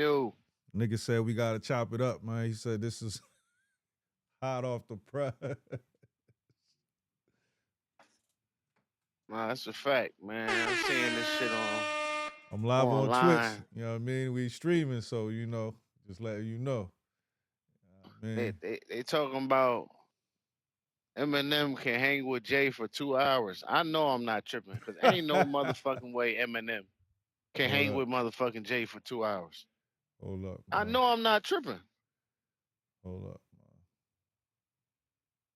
Yo, Nigga said we gotta chop it up, man. He said this is hot off the press. nah, that's a fact, man. I'm seeing this shit I'm live on Twitch. online. You know what I mean? We streaming, so just letting you know. They Man, they they talking about Eminem can hang with Jay for 2 hours. I know I'm not tripping because ain't no motherfucking way Eminem can hold hang up, with motherfucking Jay for 2 hours. hold up, I man. know I'm not tripping. Hold up, man.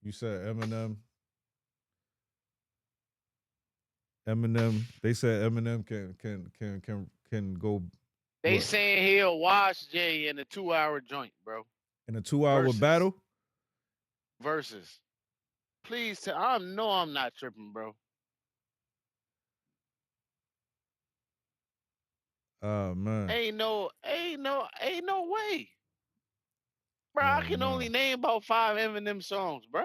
You said Eminem. Eminem. They said Eminem can go They what saying he'll watch Jay in a 2 hour joint, bro. in a 2 hour Versus battle. versus. Please tell. I know I'm not tripping, bro. Oh man, Ain't no way, bro. I oh can man. only name about 5 Eminem songs, bro.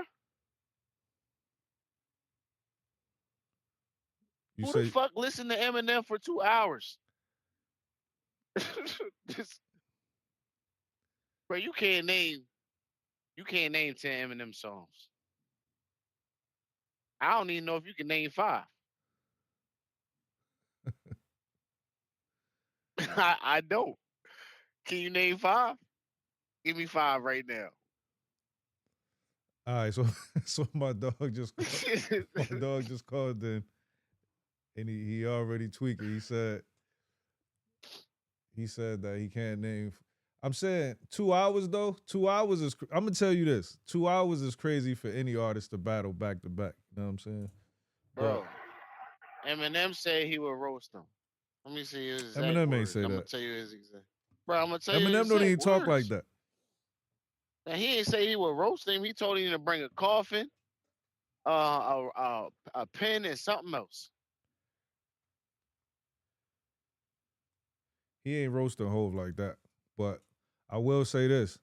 You Who the say fuck listen to Eminem for 2 hours? Just, bro, you can't name 10 Eminem songs. I don't even know if you can name five. I don't. Can you name five? Give me five right now. all right. So so my dog just called in and he already tweaking. He said that he can't name. I'm saying 2 hours though. 2 hours is. I'm gonna tell you this. 2 hours is crazy for any artist to battle back to back. You know what I'm saying? But Bro, Eminem said he would roast him. Let me see his exact Eminem ain't words. say I'm gonna that. tell you his exact. Bro, I'm gonna tell you his Eminem don't exact even talk like words. that. Now he ain't say he would roast him. He told him to bring a coffin, a pen, and something else. He ain't roasting Hove like that. But I will say this.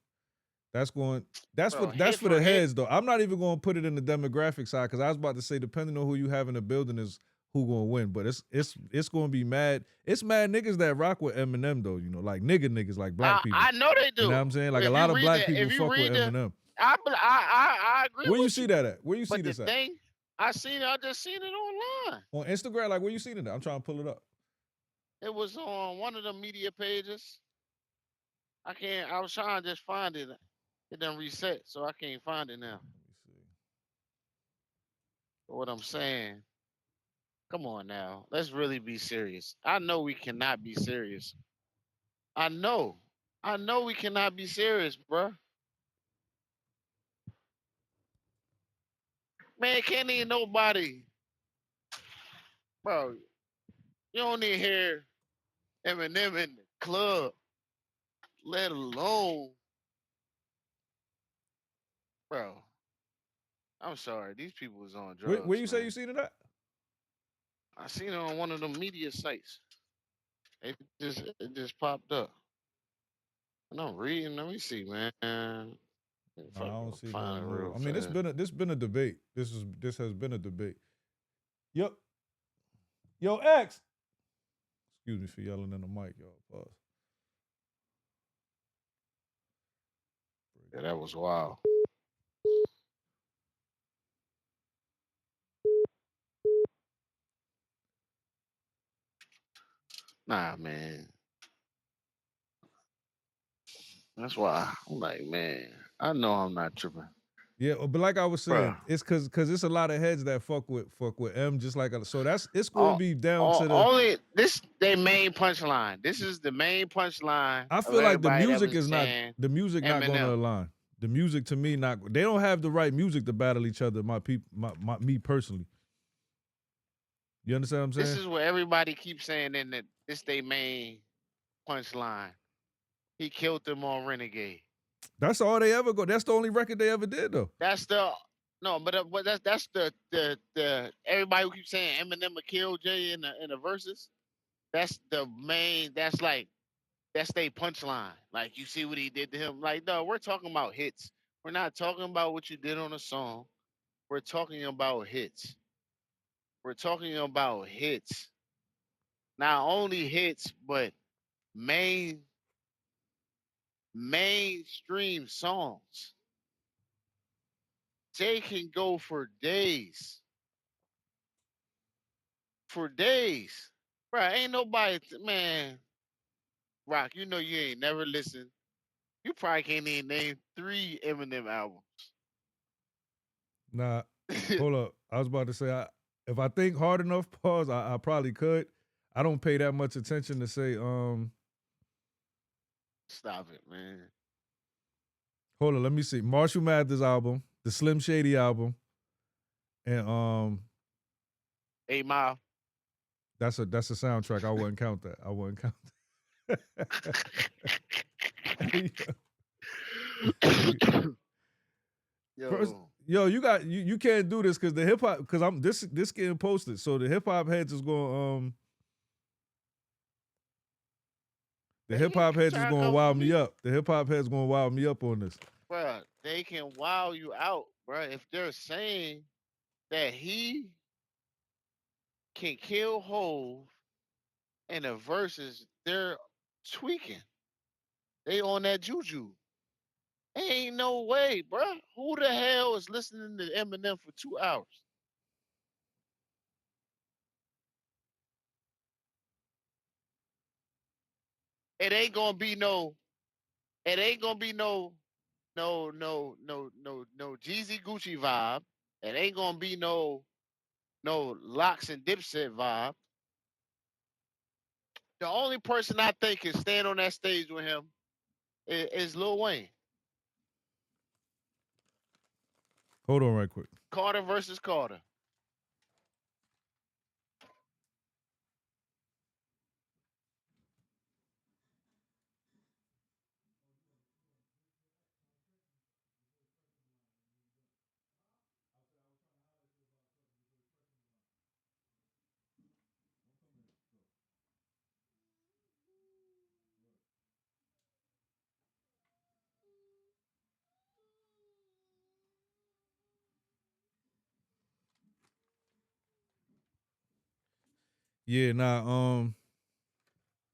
That's going. That's for Bro, that's hit for for the hit. heads though. I'm not even going to put it in the demographic side because I was about to say depending on who you have in the building is who going to win. But it's going to be mad. It's mad niggas that rock with Eminem though. Like niggas like black people. I know they You know what do. I'm saying? Like a If lot you of read black the, people if you fuck with read the, Eminem. I agree Where you with see you. that at? Where you see But the this at? thing, I just seen it online. On Instagram? Like where you seen it at? I'm trying to pull it up. It was on one of the media pages. I can't. I was trying to just find it. It done reset, so I can't find it now. Let me see. But what I'm saying, come on now, let's really be serious. I know we cannot be serious. I know, I know we cannot be serious, bro. Man, can't even nobody, bro. You don't even hear Eminem in the club, let alone, bro. I'm sorry, these people was on Where drugs, you say you man. seen it at? I seen it on one of them media sites. It just popped up. And I'm reading. Let me see, man. Nah, I don't Fucking see find nothing it new. real I mean, fast. this been a debate. This has been a debate. Yep. Yo, X. Excuse me for yelling in the mic, y'all. Pause. Yeah, that was wild. Nah, man. That's why I'm like, man. I know I'm not tripping, Yeah, but like I was bro. saying, it's cause it's a lot of heads that fuck with M just like so that's it's going to be down to the. Only this their main punchline. This is the main punchline I of feel like everybody that was saying the music not going to Eminem. align. The music to me not they don't have the right music to battle each other. My people, me personally. You understand what I'm This saying? is what everybody keeps saying in that this their main punchline. He killed them on Renegade. That's all they ever go. That's the only record they ever did though. That's the no, but that's the everybody who keeps saying Eminem will kill Jay in the verses. That's the main. That's they punchline. Like you see what he did to him. Like no, we're talking about hits. We're not talking about what you did on a song. We're talking about hits. We're talking about hits. Not only hits, but main. mainstream songs. Jay can go for days. For days. Bro, ain't nobody, man. Rock, you know you ain't never listened. You probably can't even name 3 Eminem albums. Nah, hold up. I was about to say, if I think hard enough, pause, I probably could. I don't pay that much attention to say, Stop it, man. hold on, let me see. Marshall Mathers album, the Slim Shady album, and 8 Mile. that's a soundtrack. I wouldn't count that. I wouldn't count that. First, Yo. you can't do this because the hip hop because I'm this getting posted. So the hip hop heads is going the hip hop heads is try to going to come for wild me me. up. The hip hop heads going to wild me up on this. Bruh, they can wow you out, bruh. If they're saying that he can kill Hove in the verses, they're tweaking. They on that juju. Ain't no way, bruh. Who the hell is listening to Eminem for 2 hours? It ain't gonna be no. It ain't gonna be no Jeezy Gucci vibe. It ain't gonna be no Locks and Dipset vibe. The only person I think can stand on that stage with him is Lil Wayne. Hold on right quick. Carter versus Carter. Yeah, nah,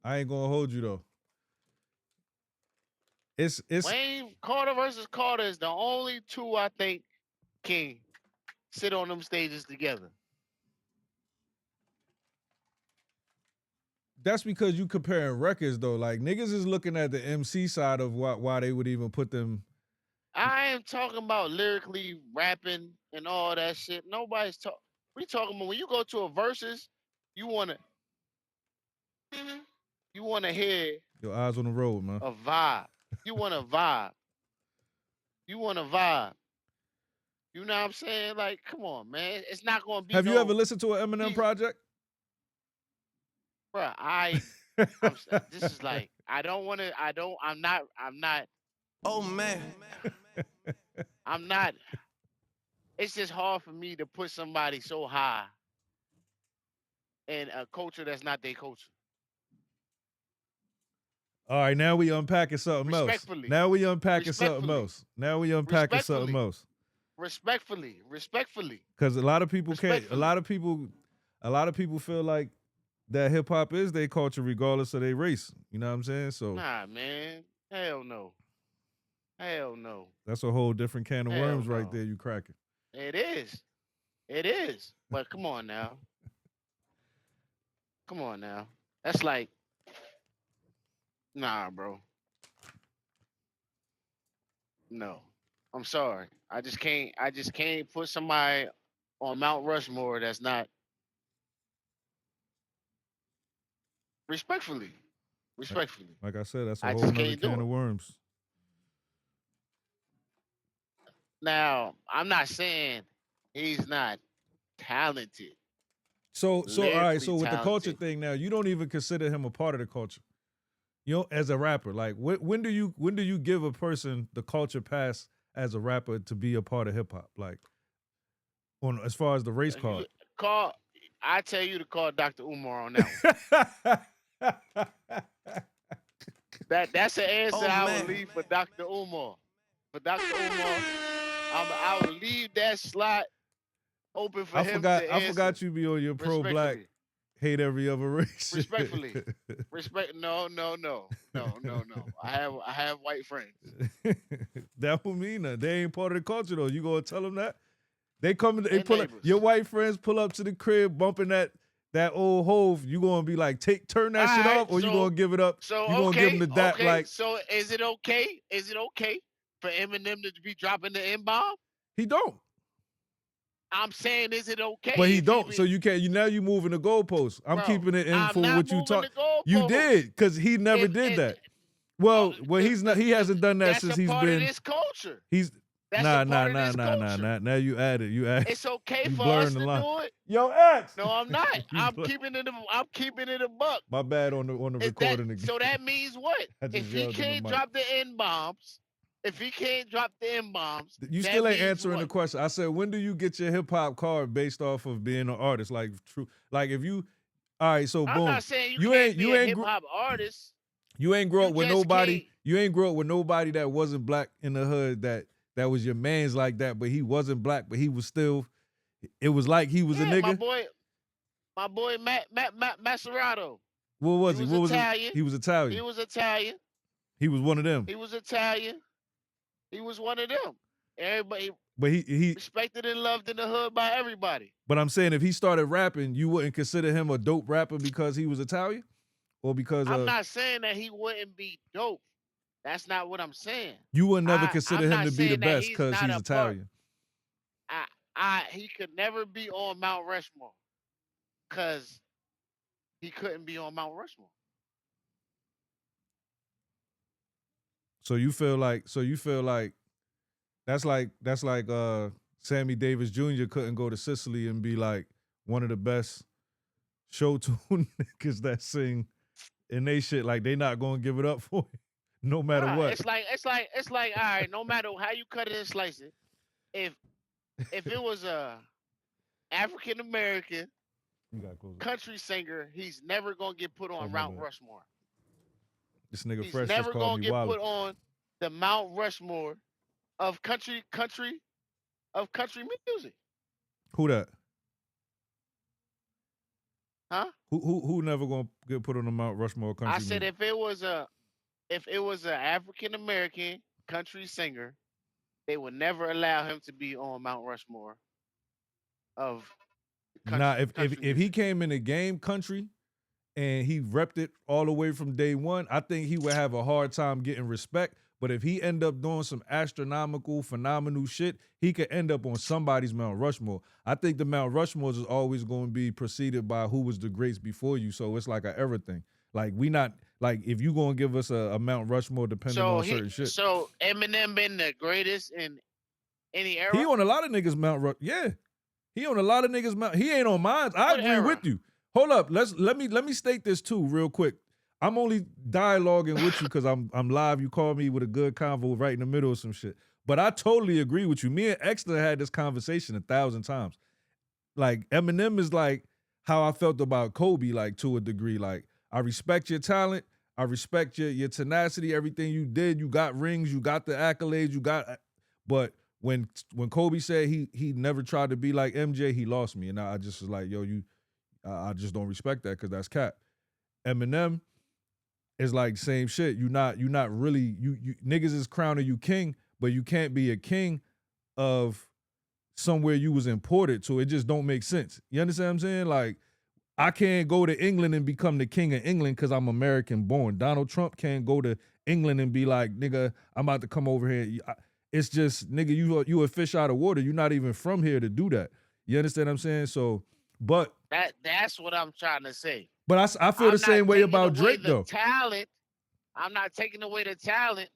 I ain't gonna hold you though. It's Wayne Carter versus Carter is the only two I think can sit on them stages together. that's because you comparing records though. Like niggas is looking at the MC side of why they would even put them. I am talking about lyrically rapping and all that shit. Nobody's talking. We talking about when you go to a versus, you wanna you wanna hear Your eyes on the road, man. a vibe. You want a vibe. You want a vibe. You know what I'm saying? Like, come on, man. It's not gonna be Have you ever no. listened to an Eminem project? Bro, this is like I don't want to. I don't. I'm not. I'm not. Oh man. I'm not. It's just hard for me to put somebody so high in a culture that's not their culture. All right, now we unpacking something else. Respectfully, Now we unpacking something respectfully, else. Now we unpacking something respectfully, else. respectfully. Because a lot of people can't. Respectfully. A lot of people feel like that hip hop is their culture, regardless of their race. You know what I'm saying? So Nah, man. Hell no. Hell no. that's a whole different can of Hell worms right no. there. You cracking. It is. It is. But come on now. Come on now. That's like, nah, bro. No. I'm sorry. I just can't put somebody on Mount Rushmore that's not respectfully. Respectfully. Like I said, that's a I whole just nother can't can do of it. worms. Now, I'm not saying he's not talented, So all right. lyrically So with the culture talented. thing, now you don't even consider him a part of the culture. You know, as a rapper, like when do you give a person the culture pass as a rapper to be a part of hip hop? Like on as far as the race You card. call I tell you to call Dr. Umar on that one. That's an answer Oh I would man. leave for Dr. Umar. For Dr. Umar, I would leave that slot open for him to I answer forgot you be on your pro black respectfully. hate every other race. Respectfully, respect. No. I have white friends. That don't mean that. They ain't part of the culture though. You gonna tell them that? They come in, they And pull up. neighbors. Your white friends pull up to the crib, bumping that old hove. You gonna be like, turn All that shit right. off, or you gonna give it up? So You gonna give them okay, the dap okay. like So is it okay? Is it okay for Eminem to be dropping the N bomb? he don't, I'm saying, is it okay but he if he don't. So be, you can't. You now you moving the goalposts. I'm bro? keeping it in I'm for not what you moving talk. the You goalposts. did because he never If did it, that. Well, he the hasn't done that that's since a he's part of been. this culture. He's That's a nah nah part of nah this nah nah culture. nah. Now you add it. It's okay You for blurring us the to line. do it. Yo, X. No, I'm not. You blur- I'm keeping it a buck. My bad on the Is that recording again. so? That means what? I If just he yelled in the can't mic. drop the N bombs, if he can't drop the N bombs, You that still ain't means answering the what? question. I said, when do you get your hip hop card based off of being an artist? Like true, like if you, all right, so I'm boom, not saying you you can't ain't be you a ain't hip grew, hop artist. you ain't grow You up with just nobody. can't. You ain't grow up with nobody that wasn't black in the hood that was your man's like that, but he wasn't black, but he was still. It was like he was a Yeah, nigga. my boy Matt Maserato. What He was he? was What was it? Italian. He was He Italian. was Italian. He was one of them. He was Italian. He was one of them. Everybody But he respected and loved in the hood by everybody. But I'm saying if he started rapping, you wouldn't consider him a dope rapper because he was Italian, or because I'm not saying that he wouldn't be dope. That's not what I'm saying. you would never consider I'm him not to be the saying that best he's because not he's a part. Italian. He could never be on Mount Rushmore because he couldn't be on Mount Rushmore. So you feel like that's like Sammy Davis Jr. couldn't go to Sicily and be like one of the best show tune niggas that sing and they shit like they not gonna give it up for you no matter Nah, what. it's like all right. No matter how you cut it and slice it, if it was a African American You gotta close it. country singer, he's never gonna get put Oh on my Mount bad. Rushmore. This nigga He's Fresh just never called gonna me get Wally. put on the Mount Rushmore of country music, Who that? huh? Who never gonna get put on the Mount Rushmore I country said music? if it was a African American country singer, they would never allow him to be on Mount Rushmore of Nah, country if he music. came in the game country and he repped it all the way from day one, I think he would have a hard time getting respect. But if he end up doing some astronomical, phenomenal shit, he could end up on somebody's Mount Rushmore. I think the Mount Rushmores is always going to be preceded by who was the greats before you. So it's like a everything. Like we not like if you gonna give us a Mount Rushmore depending on certain shit. So Eminem been the greatest in any He era. on a lot of niggas Mount Rush. Yeah. He on a lot of niggas Mount. He ain't on mine. I What agree era? with you. Hold up. Let me state this too real quick. I'm only dialoguing with you because I'm live. You called me with a good convo right in the middle of some shit. But I totally agree with you. Me and Extra had this conversation 1,000 times. Like Eminem is like how I felt about Kobe, like to a degree. Like I respect your talent. I respect your tenacity, everything you did. You got rings, you got the accolades, you got. But when Kobe said he never tried to be like MJ, he lost me, and I just was like, yo, I just don't respect that because that's cap. Eminem is like same shit. You not really you niggas is crowning you king, but you can't be a king of somewhere you was imported to. It just don't make sense. You understand what I'm saying? Like I can't go to England and become the king of England because I'm American born. Donald Trump can't go to England and be like, nigga, I'm about to come over here. It's just, nigga, you a fish out of water. You're not even from here to do that. You understand what I'm saying? So, but That's what I'm trying to say. but I feel the I'm not same way taking about away Drake the though. talent. I'm not taking away the talent.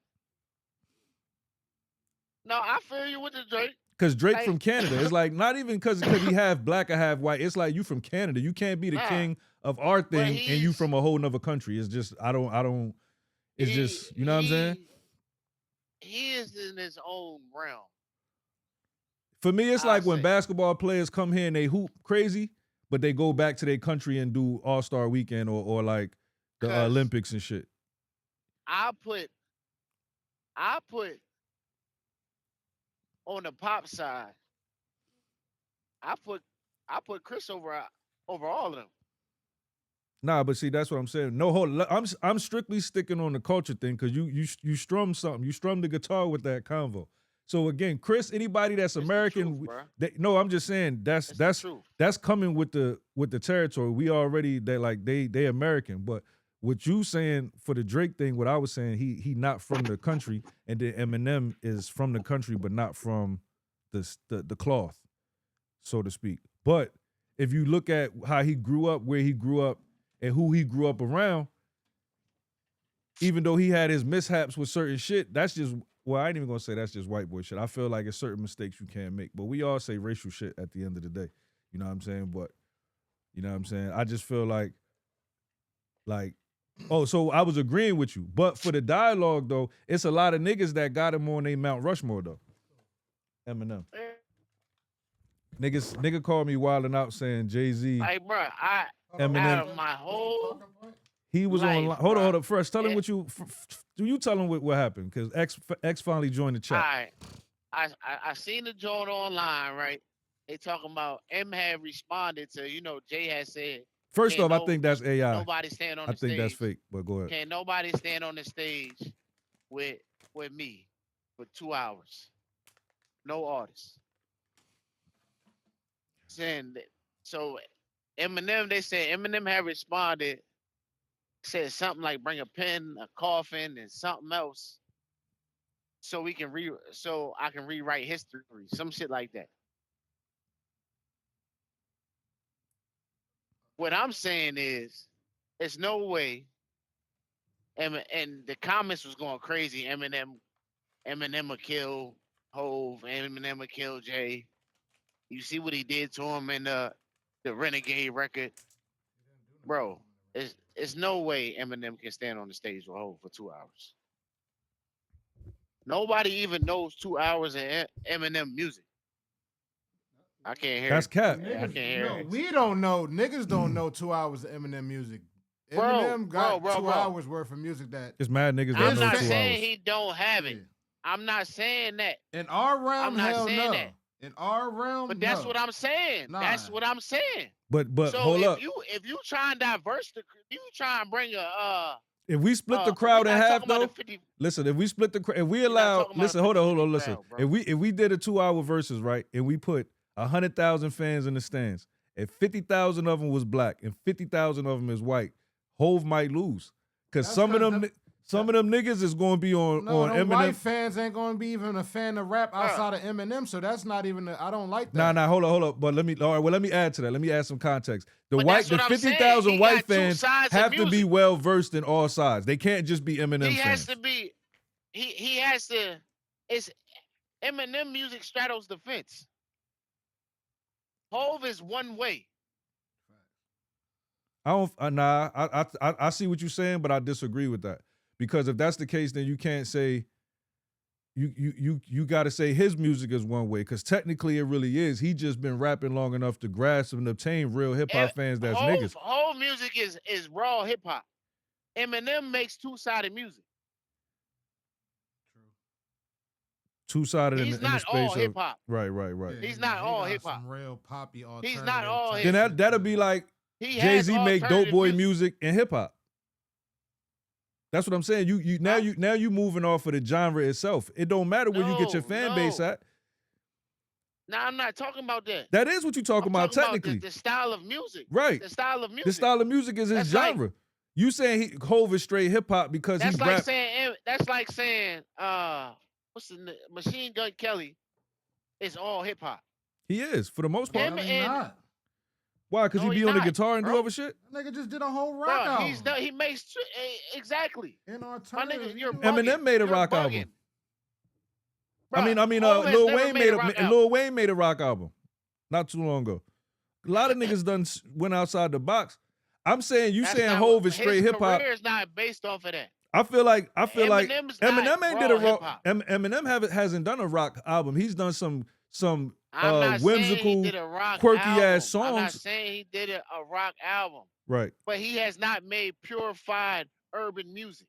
No, I feel you with the Drake. Cause Drake Like, from Canada. It's like not even cause he half black or half white. It's like you from Canada. You can't be the nah, king of our but thing and you from a whole nother country. It's just I don't. It's just you know what I'm saying. He is in his own realm. For me, it's I like when say, basketball players come here and they hoop crazy, but they go back to their country and do All-Star Weekend or like the cause Olympics and shit. I put on the pop side, I put I put Chris over all of them. Nah, but see, that's what I'm saying. No, hold on. I'm strictly sticking on the culture thing because you strum something. You strum the guitar with that convo. So again, Chris, anybody that's It's the American, truth, bro. no, I'm just saying It's the truth. that's coming with the territory. We already they American, but what you saying for the Drake thing, what I was saying, he not from the country, and then Eminem is from the country, but not from the cloth, so to speak. But if you look at how he grew up, where he grew up, and who he grew up around, even though he had his mishaps with certain shit, that's just, well, I ain't even gonna say that's just white boy shit. I feel like it's certain mistakes you can't make. But we all say racial shit at the end of the day. You know what I'm saying? But, you know what I'm saying? I just feel like, oh, so I was agreeing with you. But for the dialogue, though, it's a lot of niggas that got him on their Mount Rushmore, though. Eminem. Nigga called me wilding out saying Jay-Z. Like, bro, Eminem. out of my whole He was life, on. Hold bro. on. Fresh, tell him what you. Do you tell him what happened? Because X finally joined the chat. All right. I seen the joint online, right? They talking about M had responded to, Jay had said. First off, I think that's AI. Nobody stand on the stage. I think that's fake, but go ahead. Can't nobody stand on the stage with me for 2 hours. No artist. Saying that, so Eminem, they said Eminem had responded, said something like bring a pen, a coffin, and something else, so I can rewrite history, some shit like that. What I'm saying is, there's no way. And the comments was going crazy. Eminem will kill Hove. Eminem will kill Jay. You see what he did to him in the Renegade record, bro. It's no way Eminem can stand on the stage with Hove for 2 hours. Nobody even knows 2 hours of Eminem music. I can't hear. That's cap. Niggas, I can't hear. No, we don't know. Niggas don't know 2 hours of Eminem music. Eminem got 2 hours worth of music that. It's mad niggas I'm don't know not 2 saying hours. he don't have it. Yeah. I'm not saying that. In our realm, I'm not hell saying no. that. In our realm, But that's no. what I'm saying. Nah. That's what I'm saying. But So hold up. if you try and you try and bring If we split the crowd in half, though, 50, listen. If we split the crowd, if we We're not allow, talking about listen, a hold on, 50 listen. crowd, bro. If we did a 2 hour versus, right, and we put 100,000 fans in the stands, and 50,000 of them was black and 50,000 of them is white, Hove might lose because some of them niggas is going to be on Eminem. White fans ain't going to be even a fan of rap outside of Eminem, so that's not even. I don't like that. Nah, hold up. But let me add to that. Let me add some context. The But that's what I'm 50,000 saying. He white got two fans sides of have to be music. well versed in all sides. They can't just be Eminem He has fans. to be. He has to. It's Eminem music straddles the fence. Hove is one way. I see what you're saying, but I disagree with that. Because if that's the case, then you can't say you got to say his music is one way, because technically it really is. He just been rapping long enough to grasp and obtain real hip hop fans that's niggas. Hove music is raw hip hop. Eminem makes two-sided music. Two-sided in the space all of hip-hop. Right. Yeah, He's not all hip hop. Some real poppy alternative. He's not all type hip Then shit. that'll be like Jay-Z make dope boy music and hip hop. That's what I'm saying. You moving off of the genre itself. It don't matter where you get your fan base at. No, I'm not talking about that. That is what you're talking about technically. The style of music. Right. The style of music. The style of music is his genre. You saying Hove is straight hip hop because that's he's like saying what's the Machine Gun Kelly is all hip hop. He is for the most part. No, he's not. Why? Because he be on the guitar and do other shit. That nigga just did a whole rock album. He makes exactly. In our My nigga, you're Eminem made a rock album. Bro, Lil Wayne made a rock album not too long ago. A lot of niggas done went outside the box. I'm saying saying Hove is straight hip hop. His career is not based off of that. I feel like Eminem ain't did a rock. Eminem hasn't done a rock album. He's done some whimsical, quirky ass songs. I'm not saying he did a rock album. Right. But he has not made purified urban music.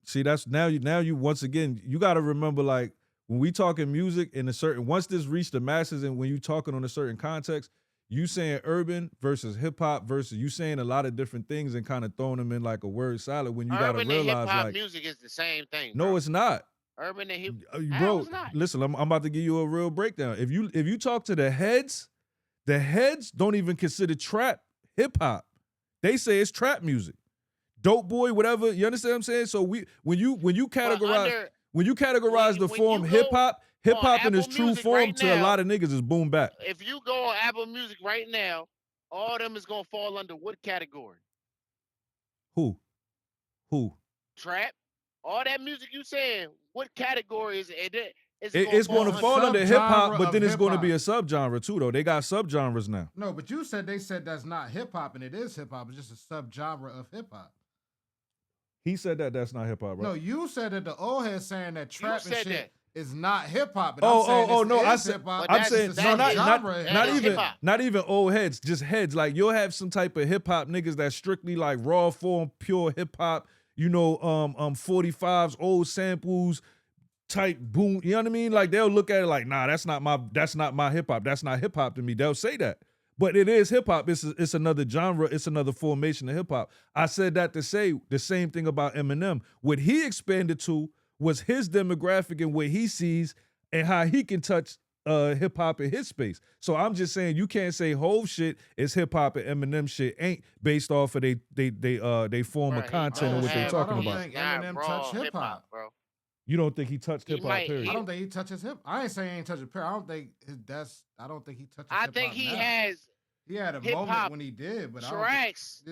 See, that's now you once again, you got to remember, like, when we talking music in a certain, once this reached the masses and when you talking on a certain context, you saying urban versus hip hop versus you saying a lot of different things and kind of throwing them in like a word salad when you got to Urban and hip realize hop like music is the same thing, no, bro. it's not. Urban and hip, how Bro, is not? listen, I'm about to give you a real breakdown. If you talk to the heads don't even consider trap hip hop. They say it's trap music. Dope boy, whatever. You understand what I'm saying? So when you categorize the form hip hop in its true form right to now, a lot of niggas is boom bap. If you go on Apple Music right now, all of them is gonna fall under what category? Who? Trap. All that music you saying, what category is it? It's going to fall under hip hop, but then it's going to be a subgenre too, though. They got subgenres now. No, but they said that's not hip hop, and it is hip hop. It's just a subgenre of hip hop. He said that's not hip hop, right? No, you said that the old head saying that trap and shit that. is not hip hop. No, I said hip-hop. I'm saying no, not even old heads, just heads. Like you'll have some type of hip hop niggas that's strictly like raw form, pure hip hop. You know, 45s, old samples, type boom. You know what I mean? Like they'll look at it like, nah, that's not my hip hop. That's not hip hop to me. They'll say that. But it is hip hop. It's another genre. It's another formation of hip hop. I said that to say the same thing about Eminem. What he expanded to was his demographic and what he sees and how he can touch hip hop in his space. So I'm just saying you can't say whole shit is hip hop and Eminem shit ain't based off of they form of content and what they talking about. I don't think Eminem touched hip hop, bro. You don't think he touched hip hop? Period. I don't think he touches hip. I ain't saying he ain't touching period. I don't think he touches. I think he has. He had a moment when he did, but tracks.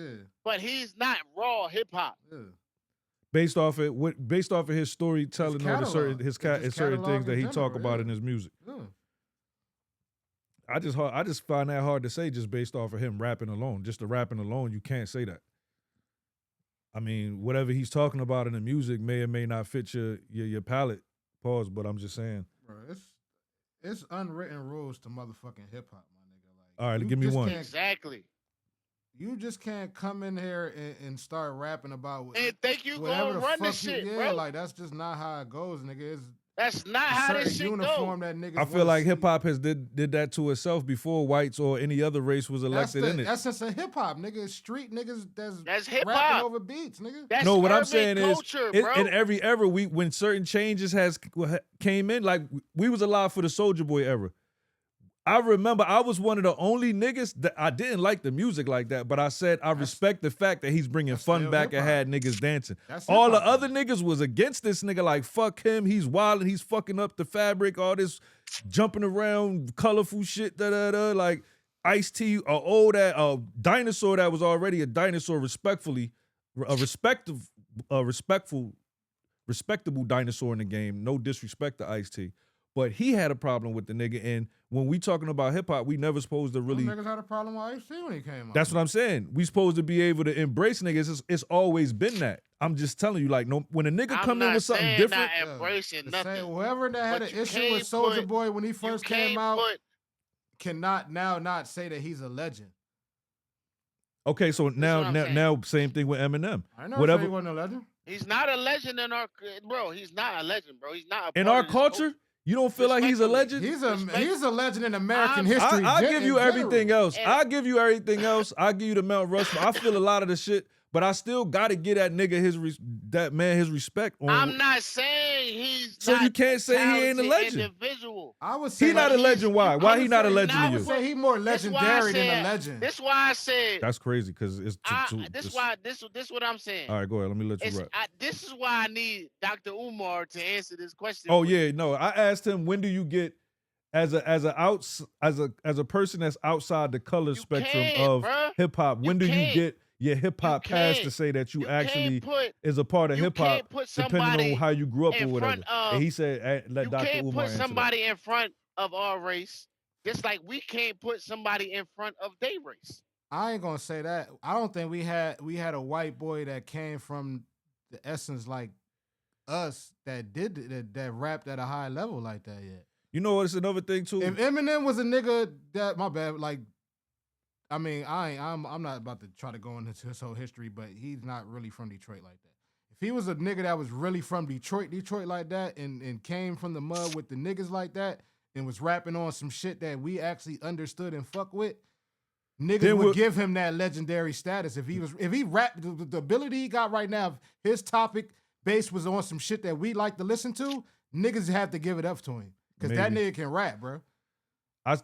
But he's not raw hip hop. Yeah. Based off of his storytelling or certain things that he talk about in his music. Yeah. I just find that hard to say just based off of him rapping alone. Just the rapping alone, you can't say that. I mean, whatever he's talking about in the music may or may not fit your palate. Pause, but I'm just saying. Bro, it's unwritten rules to motherfucking hip hop, my nigga. Like, all right, give me one. Exactly. You just can't come in here and start rapping about and think you gonna run this shit, bro. Like that's just not how it goes, nigga. That's not how this shit goes. I feel like hip hop has did that to itself before whites or any other race was elected in it. That's just a hip hop, nigga. Street niggas that's hip rapping hop over beats, nigga. That's no, what I'm saying culture, is, bro. in every era, when certain changes came in, like we was alive for the Soulja Boy era. I remember I was one of the only niggas that I didn't like the music like that, but I said I respect the fact that he's bringing fun back and had niggas dancing. All the other niggas was against this nigga, like fuck him, he's wild and he's fucking up the fabric, all this jumping around, colorful shit, like Ice-T, dinosaur that was already a dinosaur, respectable dinosaur in the game. No disrespect to Ice-T. But he had a problem with the nigga, and when we talking about hip hop, we never supposed to really. Those niggas had a problem with Ice-T when he came out. That's what I'm saying. We supposed to be able to embrace niggas. It's always been that. I'm just telling you, like, no, when a nigga come in with something different, not embracing nothing. Whoever that had an issue with Soulja Boy when he first came out cannot now not say that he's a legend. Okay, so now same thing with Eminem. I know he wasn't a legend. He's not a legend in our bro. He's not a legend, bro. He's not in our culture. You don't feel like he's a legend? He's a legend in American history. I give you everything else. I give you everything else. I give you the Mount Rushmore. I feel a lot of the shit, but I still got to get that nigga his respect. I'm not saying he's so you can't say he ain't a legend. Individual. I would say he not a legend. Why? Why he not a legend to you? I would say he more legendary than a legend. That's why I said that's crazy because it's this what I'm saying. All right, go ahead. Let me let you rap. This is why I need Dr. Umar to answer this question. Oh yeah, no. I asked him when do you get as a person that's outside the color spectrum of hip hop. When do you get your hip hop pass to say that you actually is a part of hip hop, depending on how you grew up or whatever? And he said, "Let Dr. Umar answer that." You can't put somebody in front of our race, just like we can't put somebody in front of their race. I ain't gonna say that. I don't think we had a white boy that came from the essence like us that that rapped at a high level like that yet. You know what? It's another thing too. If Eminem was a nigga that, my bad, like. I mean, I'm not about to try to go into his whole history, but he's not really from Detroit like that. If he was a nigga that was really from Detroit like that, and came from the mud with the niggas like that, and was rapping on some shit that we actually understood and fuck with, niggas would give him that legendary status if he rapped the ability he got right now. If his topic base was on some shit that we like to listen to, niggas have to give it up to him because that nigga can rap, bro.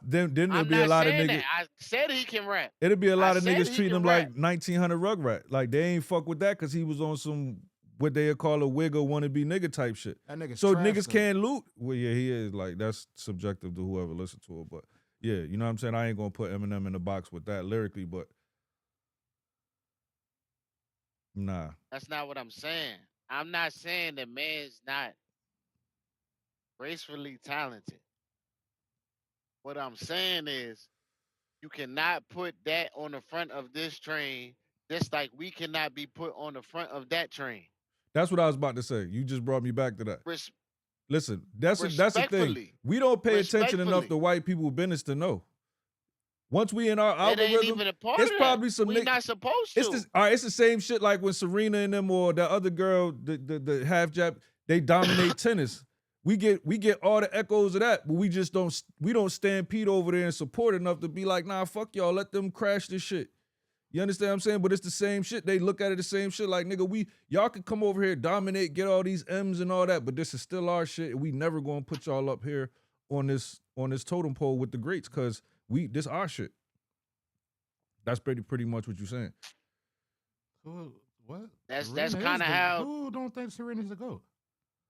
Then there'll be a lot of niggas. I said he can rap. It'll be a lot of niggas treating him like 1900 Rugrat. Like they ain't fuck with that because he was on some what they call a wig or wannabe nigga type shit. That nigga's so trash, niggas though. can't loot. Well, yeah, he is. Like that's subjective to whoever listens to it. But yeah, you know what I'm saying? I ain't gonna put Eminem in the box with that lyrically, but nah. That's not what I'm saying. I'm not saying that man's not gracefully talented. What I'm saying is you cannot put that on the front of this train just like we cannot be put on the front of that train. That's what I was about to say. You just brought me back to that. Listen, that's the thing. We don't pay attention enough to white people's business to know. Once we in our algorithm, ain't even a part it's of probably that. some We're not supposed to. It's the same shit like when Serena and them or the other girl, the half jab, they dominate tennis. We get all the echoes of that, but we don't stampede over there and support enough to be like, nah, fuck y'all, let them crash this shit. You understand what I'm saying? But it's the same shit. They look at it the same shit. Like, nigga, y'all can come over here, dominate, get all these M's and all that, but this is still our shit. And we never gonna put y'all up here on this totem pole with the greats, cause this our shit. That's pretty much what you're saying. What? That's kind of how. Who don't think Serena's the GOAT?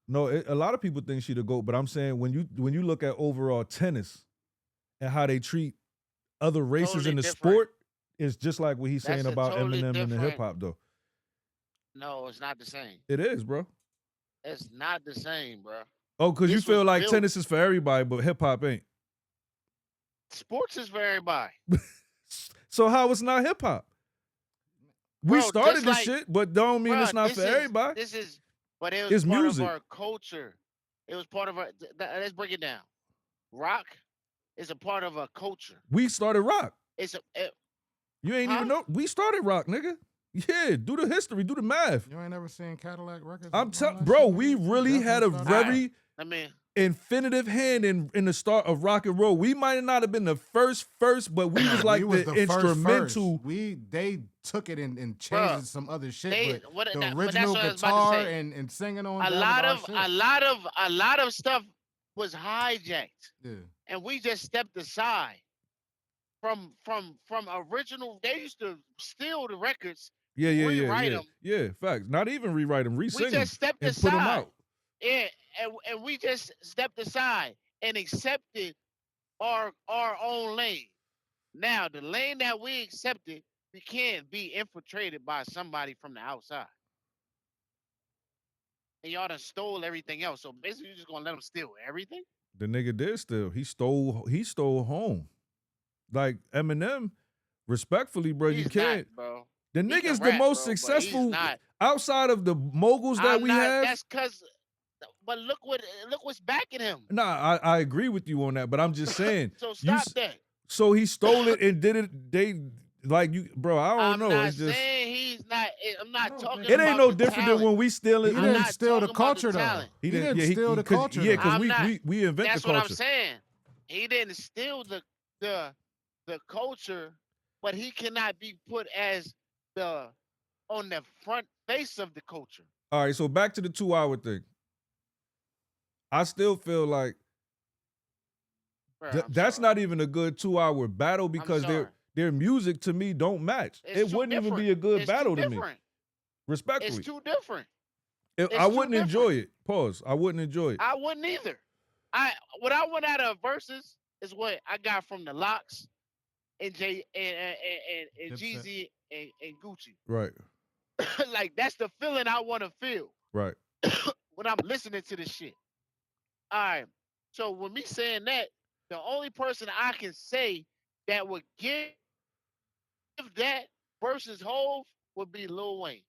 No, a lot of people think she the GOAT, but I'm saying when you look at overall tennis and how they treat other races totally in the different. sport, it's just like what he's saying about totally Eminem and the hip different. hop, though. No, it's not the same. It is, bro. It's not the same, bro. Oh, because you This feel was like built- tennis is for everybody, but hip hop ain't. Sports is for everybody. So how it's not hip hop? We Bro, started just this like- shit, but don't mean it's not for everybody. But it was It's part music. of our culture. It was part of our. Let's break it down. Rock is a part of our culture. We started rock. You ain't Huh? even know we started rock, nigga. Yeah, do the history, do the math. You ain't never seen Cadillac records? I'm telling, bro, we really had a very I mean, infinitive hand in the start of rock and roll. We might not have been the first, but we was like the instrumental. First. They took it and changed it to some other shit. But the but original that's what I was about to guitar say. and singing on a lot of stuff was hijacked, yeah. and we just stepped aside from original. They used to steal the records. Rewrite them. Yeah, facts. Not even rewrite them, re-sing We them just stepped and aside. put them out. Yeah, and we just stepped aside and accepted our own lane. Now, the lane that we accepted, we can't be infiltrated by somebody from the outside. And y'all done stole everything else. So basically, you're just gonna let them steal everything? The nigga did steal. He stole home. Like Eminem, respectfully, bro, you can't. Not, bro. The He nigga's can the rap, most bro, but successful he's not. outside of the moguls that we have. That's because. But look what's backing him. Nah, I agree with you on that, but I'm just saying. So stop that. So he stole it and did it. They like you, bro. I don't know. I'm not It's just saying he's not. I'm not talking. it ain't about no the different talent. than when we steal it. He didn't steal the culture though. He didn't yeah, steal the culture. Yeah, though. because we invent the culture. That's what I'm saying. He didn't steal the culture, but he cannot be put as on the front face of the culture. All right, so back to the 2-hour thing. I still feel like Bro, that's not even a good 2-hour battle because their music to me don't match. It wouldn't even be a good battle to me. Respectfully. It's too different. I wouldn't enjoy it. Pause. I wouldn't enjoy it. I wouldn't either. What I went out of verses is what I got from the Locks and Jeezy and Gucci. Right. Like that's the feeling I want to feel. Right. When I'm listening to this shit. All right. So when me saying that, the only person I can say that would give that versus Hove would be Lil Wayne.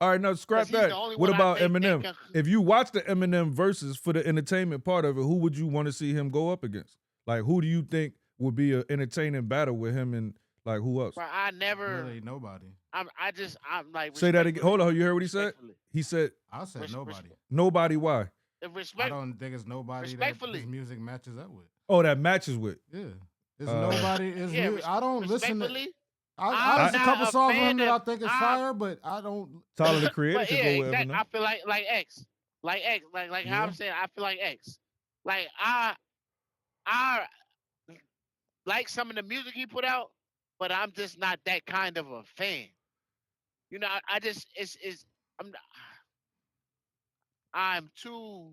All right, now scrap that. What about Eminem? If you watch the Eminem verses for the entertainment part of it, who would you want to see him go up against? Like, who do you think would be an entertaining battle with him and like who else? Bro, I never. Really, nobody. I'm like. Say that again. Hold on. You heard what he said? He said. I said nobody. Nobody. Why? I don't think it's nobody that his music matches up with. Oh, that matches with. Yeah. There's nobody. I don't listen to. respectfully, I I'm listen a not couple a songs from fan him that of. I think is I'm fire, but I don't. Tyler the Creator But could yeah, go with exactly. Eminem. I feel like X, like how Yeah. I'm saying. I feel like X. Like I like some of the music he put out, but I'm just not that kind of a fan. You know, I just it's I'm I'm too.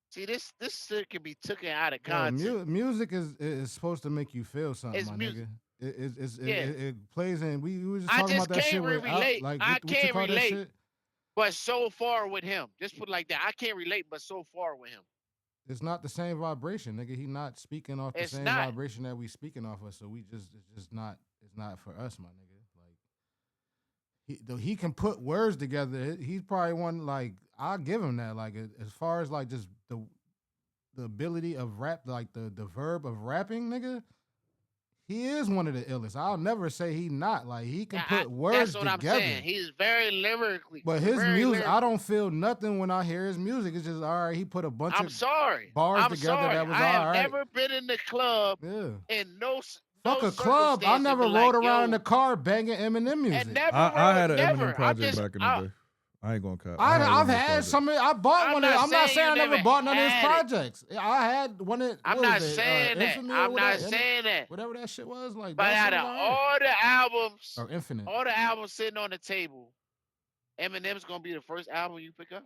See, this shit can be taken out of Yo, context. music is supposed to make you feel something, It's my music. nigga. Yeah, It plays in. We were just I talking about just that can't shit with relate. like I what you can't call that relate, shit? but so far with him. Just put it like that. I can't relate, but so far with him. It's not the same vibration, nigga. He not speaking off the It's same not. vibration that we speaking off of. So it's just not. It's not for us, my nigga. Like though he can put words together. He's probably one like I'll give him that. Like as far as like just the ability of rap, like the verb of rapping, nigga. He is one of the illest. I'll never say he not. Like he can put That's words what I'm together. saying. He's very lyrically. But his Very music, I lyrical. don't feel nothing when I hear his music. It's just all right. He put a bunch I'm of sorry. bars I'm together sorry. that was I all have right. never been in the club Yeah. in no Fuck no a club. I circumstance and never be rode like, around in yo, the car banging Eminem music. and never I had an never. Eminem project back in the day. I ain't gonna cut. I've had some. I bought I'm one. not I'm not saying saying you I never never bought none of his had it. projects. I had one. I'm What not was it? saying that. Infamy or I'm not whatever. saying that. Whatever that shit was. Like But that out shit of was all right. Or Infinite. all the albums sitting on the table, Eminem's gonna be the first album you pick up.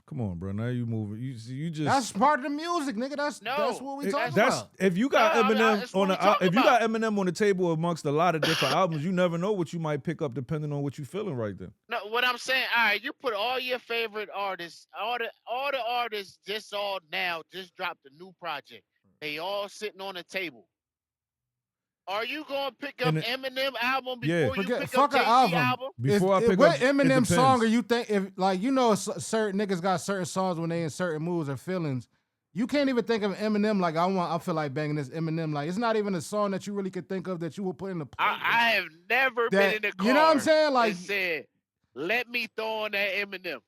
Come on, bro. Now you moving. You just. That's part of the music, nigga. That's what we talking about. If you got Eminem that's what we if talking you got about. Eminem on the table amongst a lot of different albums, you never know what you might pick up depending on what you feeling right then. No, what I'm saying, all right, you put all your favorite artists, all the artists just dropped a new project. They all sitting on the table. Are you gonna pick up Eminem album before you pick up Jay-Z album? Before I pick what up Eminem song are you think if like you know certain niggas got certain songs when they in certain moods or feelings? You can't even think of Eminem like I feel like banging this Eminem. Like it's not even a song that you really could think of that you would put in the playlist. I have never been in the car. You know what I'm saying? Like and said, let me throw on that Eminem.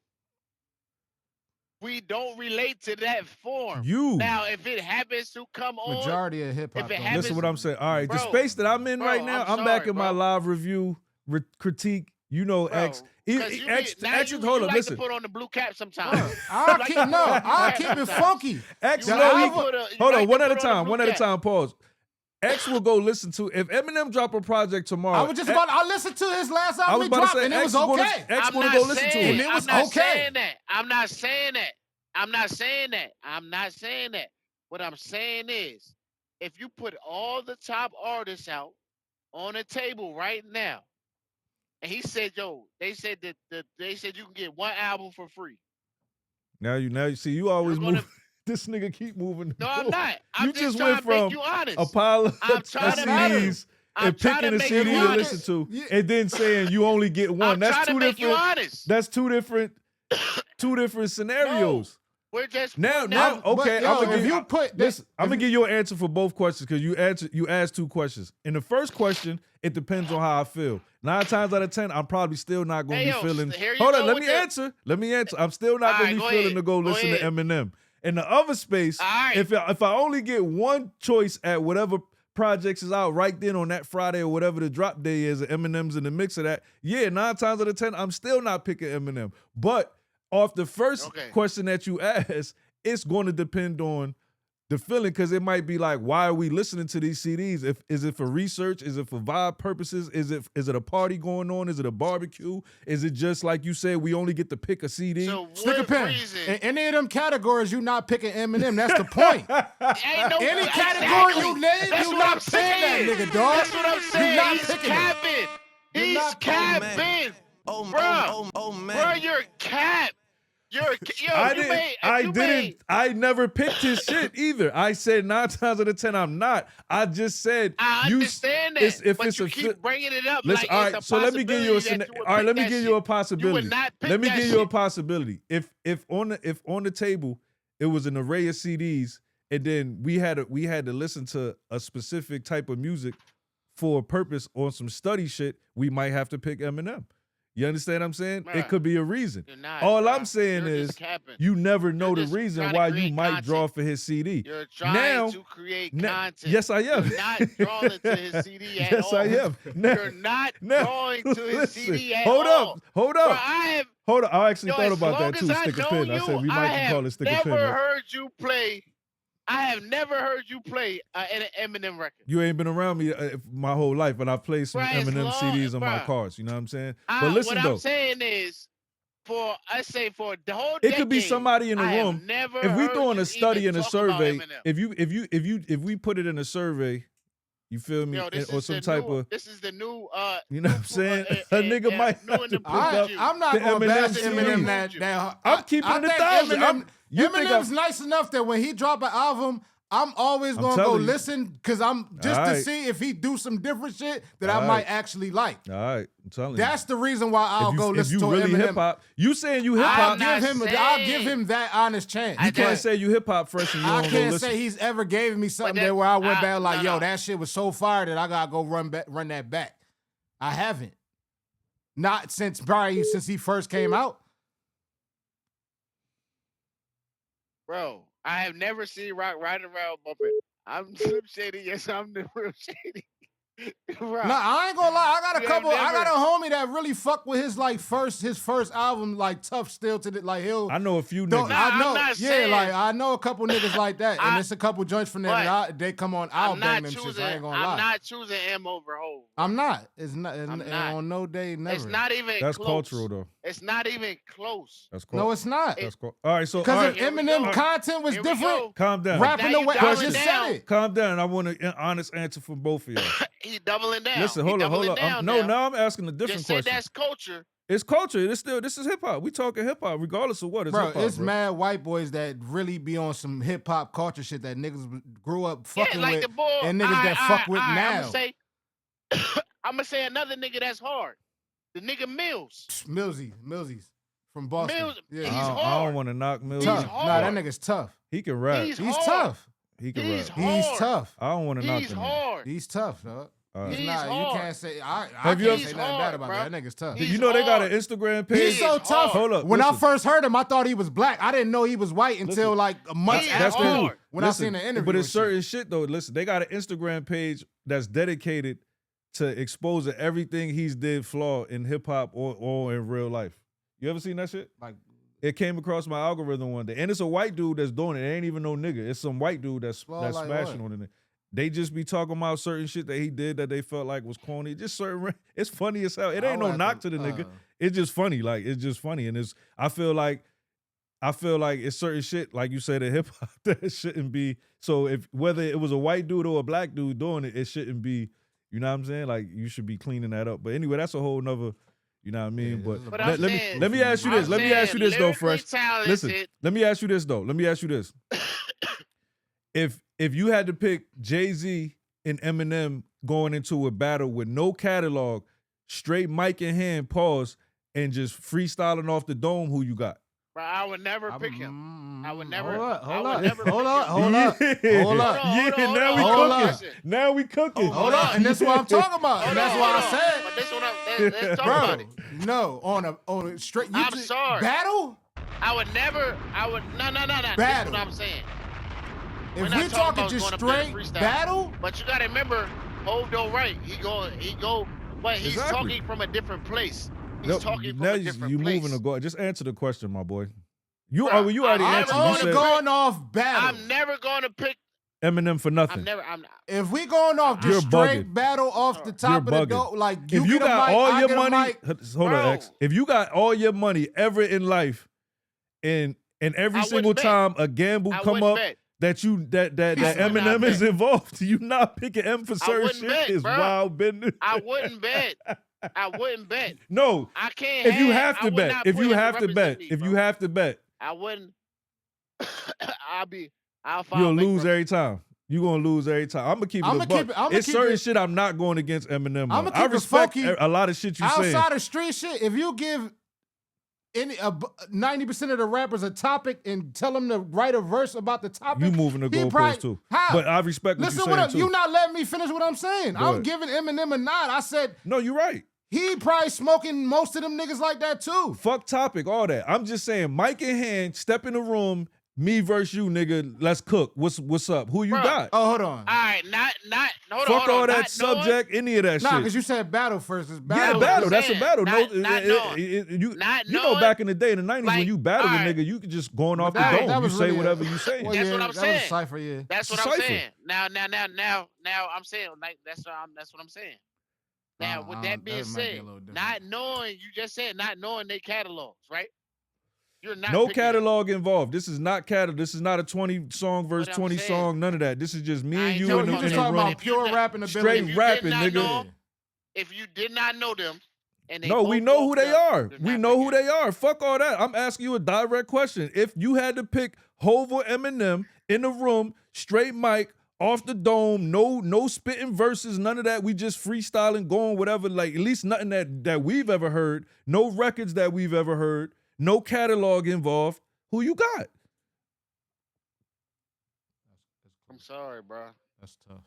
We don't relate to that form. Now, if it happens to come on, majority of hip hop. Listen to what I'm saying. All right, bro, the space that I'm in right now, I'm back in my live review critique. You know, bro, X. X you hold up, like listen. to put on the blue cap sometimes. I'll keep it funky. X, hold on, one at a time. Pause. X will go listen to if Eminem drop a project tomorrow. I was just about. I listened to his last album he dropped, and it was okay. X gonna go listen to it, and it was okay. I'm not saying that. What I'm saying is, if you put all the top artists out on the table right now, and he said, "Yo," they said they said you can get one album for free. Now you see you always move. This nigga keep moving. No, I'm not. I'm just trying went to make from you honest. a pile of CDs and picking a CD to listen to, and then saying you only get one. That's two different. That's two different scenarios. No, we're just now. Okay, I'm gonna give you an answer for both questions because you asked two questions. In the first question, it depends on how I feel. 9 times out of 10, I'm probably still not gonna be feeling. Hold on, let me answer. I'm still not gonna be feeling to go listen to Eminem. In the other space, if I only get one choice at whatever projects is out right then on that Friday or whatever the drop day is, and Eminem's in the mix of that, 9 times out of 10, I'm still not picking Eminem. But off the first question that you asked, it's going to depend on the feeling because it might be like, why are we listening to these CDs? Is it for research? Is it for vibe purposes? Is it a party going on? Is it a barbecue? Is it just like you said, we only get to pick a CD? So stick a pen. In any of them categories, you not picking Eminem. That's the point. Any category you name, you not picking that nigga, dog. That's what I'm saying. You not picking capping. He's capping. Bro, you're cap. I never picked his shit either. I said 9 times out of 10 I'm not. I just said I understand that. But you keep bringing it up. Listen, all right. So let me give you a possibility. Let me give you a possibility. If on the table it was an array of CDs, and then we had to listen to a specific type of music for a purpose on some study shit, we might have to pick Eminem. You understand what I'm saying? Bruh, it could be a reason. You're not. All bruh. I'm saying You're is just capping. you never know You're the just reason trying to why you create might draw content. for his CD. You're trying Now, to create content. Yes, I am. You're not drawing to his CD at yes, all. I am. Now, You're not drawing to his listen, CD at hold all. up, hold Bro, up. I actually thought as about that long too. as I Stick a know pin. I you, said we I might have call it stick a pin. never heard you play. I have never heard you play an Eminem record. You ain't been around me my whole life, but I played some Bruh, as Eminem long- CDs on my bruh. cars. You know what I'm saying? But listen what though, I'm saying is, for the whole it decade, could be somebody in the I have room. never If we heard doing you a study even and a talk about survey, Eminem. if we put it in a survey, you feel me, Yo, this or is some the type new, of, this is the new you know what I'm saying? A nigga might new have and to pick improved up. you. I'm not the going to Eminem bash CD. Eminem I'm keeping I it 1,000. think Eminem's Eminem's nice enough that when he drop an album, I'm always gonna go telling you. listen because I'm just All to right. see if he do some different shit that All I right. might actually like. All right, I'm telling That's the reason why I'll you. go If listen you to really Eminem. hip hop, you saying you hip I'll hop. give him that honest chance. You can't But say you hip hop fresh and you I don't go can't listen. say he's ever gave me something that- there where I went back like, no. that shit was so fire that I gotta go run that back. I haven't. Not since he first came out. Bro, I have never seen Rock riding around bumping. I'm Slim Shady. Yes, I'm the real Shady. Bro, Nah, I ain't gonna lie. I got You a couple. have I got never- a homie that really fucked with his first album, like Tough Still to the like he'll. I know a few Don't- niggas. Nah, I know, I'm not yeah, saying- like I know a couple niggas like that, and I- it's a couple joints from there but that they come on. I'll I'm bang not them shits. choosing. I ain't gonna I'm lie. not choosing M over Hov. I'm not. It's not. I'm and not. on no day, never. It's not even That's close. cultural though. It's not even close. That's No, it's not. That's cool. All right, so all Because right, if Here we Eminem go. content was Here we different, go. calm down. rapping Now the you way I doubling just down. said it. Calm down. I want an honest answer from both of y'all. He doubling down. Listen, He hold on. doubling down No, now. now I'm asking a different Just said question. that's culture. It's culture. This is hip hop. We talking hip hop, regardless of what. It's Bro, hip hop. it's mad white boys that really be on some hip hop culture shit that niggas grew up fucking yeah, like with, the boy, and niggas that fuck with now. I'm gonna say another nigga that's hard. The nigga Mills. Millsies from Boston. Mills, yeah. he's I hard. don't want to knock Mills. tough. He's Nah, that hard. nigga's tough. He can rap. He's He's hard. tough. He can He's rap. hard. He's tough. I don't want to knock He's him. hard. He's tough, dog. All right. He's You hard. can't say I Have you can't ever- say nothing He's bad about hard, that. That nigga's tough. He's You know they got an hard. Instagram page. He's so He is tough. hard. Hold up. When I listen. first heard him, I thought he was black. I didn't know he was white until Listen. like a month He is after hard. when Listen, I seen the interview. But it's and shit. certain shit though. Listen, they got an Instagram page that's dedicated to exposing everything he's did flaw in hip hop or in real life. You ever seen that shit? Like, It came across my algorithm one day, and it's a white dude that's doing it. It ain't even no nigga. It's some white dude that's Flaw that's like smashing what? on it. They just be talking about certain shit that he did that they felt like was corny. Just certain. It's funny as hell. It ain't no knock to the nigga. It's just funny. Like it's just funny, and it's. I feel like it's certain shit like you said in hip hop that shouldn't be. So if whether it was a white dude or a black dude doing it, it shouldn't be. You know what I'm saying? Like you should be cleaning that up. But anyway, that's a whole nother. You know what I mean? Yeah, but But let, I'm me saying- let me ask you this. I'm Let me ask you saying this though, lyrically Fresh. talented. Listen, let me ask you this though. Let me ask you this. If you had to pick Jay-Z and Eminem going into a battle with no catalog, straight mic in hand, pause, and just freestyling off the dome, who you got? Bro, I would never pick him. I would never. Hold I would up. never Hold pick up. him. Hold up. Yeah. Hold up. Yeah, now we hold cooking. up. Now we cooking. Hold on, and that's what I'm talking about. Hold And that's on, why hold I on. said, But this one, let's talk about bro, it. no, on a straight. I'm sorry. Battle. I would never. No. This is Battle. what I'm saying. If We're not we're talking talking about just going up there straight and freestyle. battle, But you gotta remember, Hov don't write. He go. But he's Exactly. talking from a different place. He's No, talking from now a different you place. moving to go. Just answer the question, my boy. You Bruh, you already I'm answered. I'm You only said going off battle. I'm never gonna pick. Eminem for nothing. I'm. If we going off You're just straight bugging. battle off the top You're of the bugging. dome, like If you you get a got mic, all I your get a money, mic. hold Bro. on, X. If you got all your money ever in life, and every I single wouldn't bet. time a gamble I come wouldn't up bet. that I would not Eminem is bet. involved, you not picking M for certain wouldn't shit bet, is bro. wild business. I wouldn't bet. I wouldn't bet. No, I can't. if you have I to would bet, not if put you him to have to bet, represent me, if bro. you have to bet, I wouldn't. I'll find. you'll lose every time. You're gonna lose every time. I'm gonna keep it I'ma a buck. keep it- I'ma It's keep certain it- shit I'm not going against Eminem I'ma on. keep I it respect funky. a lot of shit you saying. Outside of street shit, if you give 90% of the rappers a topic and tell them to write a verse about the topic, You moving the he goalpost probably- too. How? But I respect what Listen, you're what saying up? too. You not letting me finish what I'm saying. Go I'm ahead. giving Eminem a nod. I said No, you're right. He probably smoking most of them niggas like that too. Fuck topic, all that. I'm just saying, mic in hand, step in the room, me versus you, nigga. Let's cook. What's up? Who you got? Oh, hold on. All right, hold Fuck on, all not that subject, any of that Nah, shit. because you said battle first. It's Yeah, battle. battle. That's a saying, battle. not You know, back in the day in the 90s, like, when you battled a alright. nigga, you could just going off the that- dome. that You was say really whatever you say. Well, That's yeah, what I'm that saying. was a cipher, yeah. That's It's what a I'm cipher. saying. Now I'm saying like that's what I'm saying. Now, with that being said, not knowing, you just said not knowing their catalogs, right? You're not No picking them. catalog involved. This is not catalog. This is not a 20 song versus What I'm 20 saying- song. None of that. This is just me I and ain't you talking in the, You about in just the talking room. about pure rapping ability. Straight If you rapping, did not nigga. know 'em, if you did not know them, and they No, we both know who walked they up, are. you're We not know who picking they are. Fuck all that. I'm asking you a direct question. If you had to pick Hov or Eminem in the room, straight mic, off the dome, no spitting verses, none of that. We just freestyling, going whatever. Like at least nothing that we've ever heard. No records that we've ever heard. No catalog involved. Who you got? I'm sorry, bro. That's tough.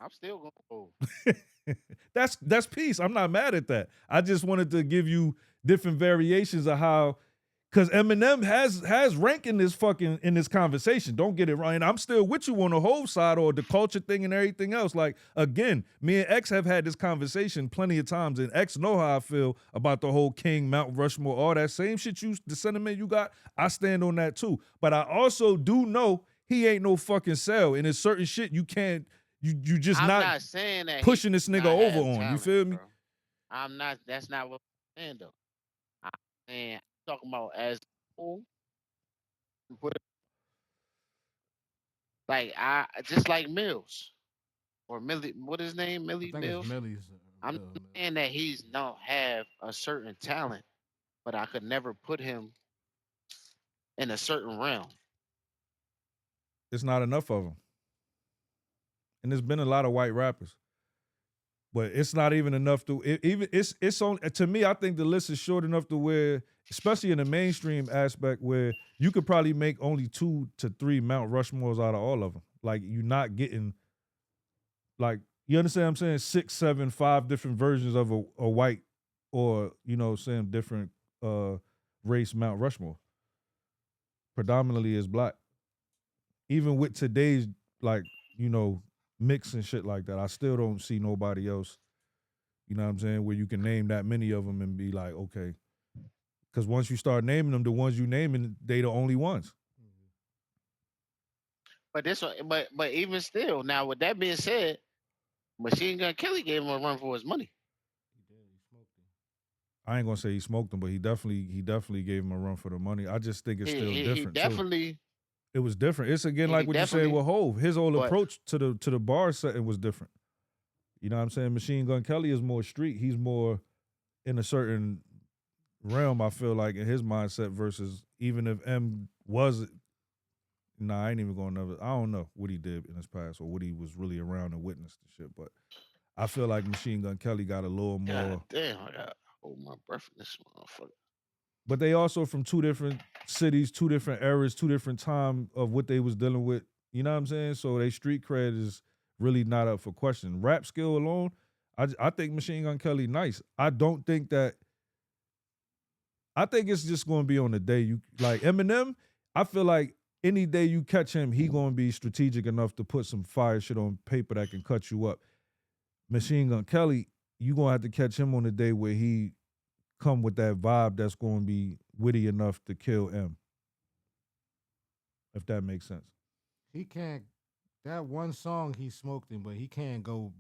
I'm still going to go. That's peace. I'm not mad at that. I just wanted to give you different variations of how, because Eminem has rank in this conversation. Don't get it wrong. And I'm still with you on the whole side or the culture thing and everything else. Like again, me and X have had this conversation plenty of times, and X know how I feel about the whole King, Mount Rushmore, all that same shit. The sentiment you got, I stand on that too. But I also do know he ain't no fucking sell, and there's certain shit you can't. You just I'm not not saying that pushing this nigga not over have on. talent, You feel me? bro. I'm not. That's not what I'm saying though. I'm saying I'm talking about as a whole. Put it like I just like Mills or Millie. What his name? I Millie think Mills. it's Millie's. I'm not saying that he's don't have a certain talent, but I could never put him in a certain realm. It's not enough of them. And there's been a lot of white rappers, but it's not even enough to it's on. To me, I think the list is short enough to where, especially in the mainstream aspect, where you could probably make only 2 to 3 Mount Rushmores out of all of them. Like you're not getting, like, you understand what I'm saying? 6, 7, 5 different versions of a white or saying different race Mount Rushmore. Predominantly is black. Even with today's mix and shit like that, I still don't see nobody else, you know what I'm saying, where you can name that many of them and be like, okay. Because once you start naming them, the ones you naming, they the only ones. But this one, but even still, now with that being said, Machine Gun Kelly gave him a run for his money. I ain't gonna say he smoked them, but he definitely gave him a run for the money. I just think it's still different. He definitely. Too. It was different. It's again He like what you said with Hov. His whole but- approach to the bar setting was different. You know what I'm saying? Machine Gun Kelly is more street. He's more in a certain realm, I feel like, in his mindset versus even if M was. Nah, I ain't even going to. I don't know what he did in his past or what he was really around and witnessed and shit. But I feel like Machine Gun Kelly got a little more. God damn, I got hold my breath in this motherfucker. But they also from 2 different cities, 2 different eras, 2 different time of what they was dealing with. You know what I'm saying? So they street cred is really not up for question. Rap skill alone, I think Machine Gun Kelly nice. I don't think that. I think it's just going to be on the day you like Eminem. I feel like any day you catch him, he going to be strategic enough to put some fire shit on paper that can cut you up. Machine Gun Kelly, you going to have to catch him on the day where he come with that vibe that's going to be witty enough to kill M. If that makes sense. He can't. That one song he smoked in, but he can't go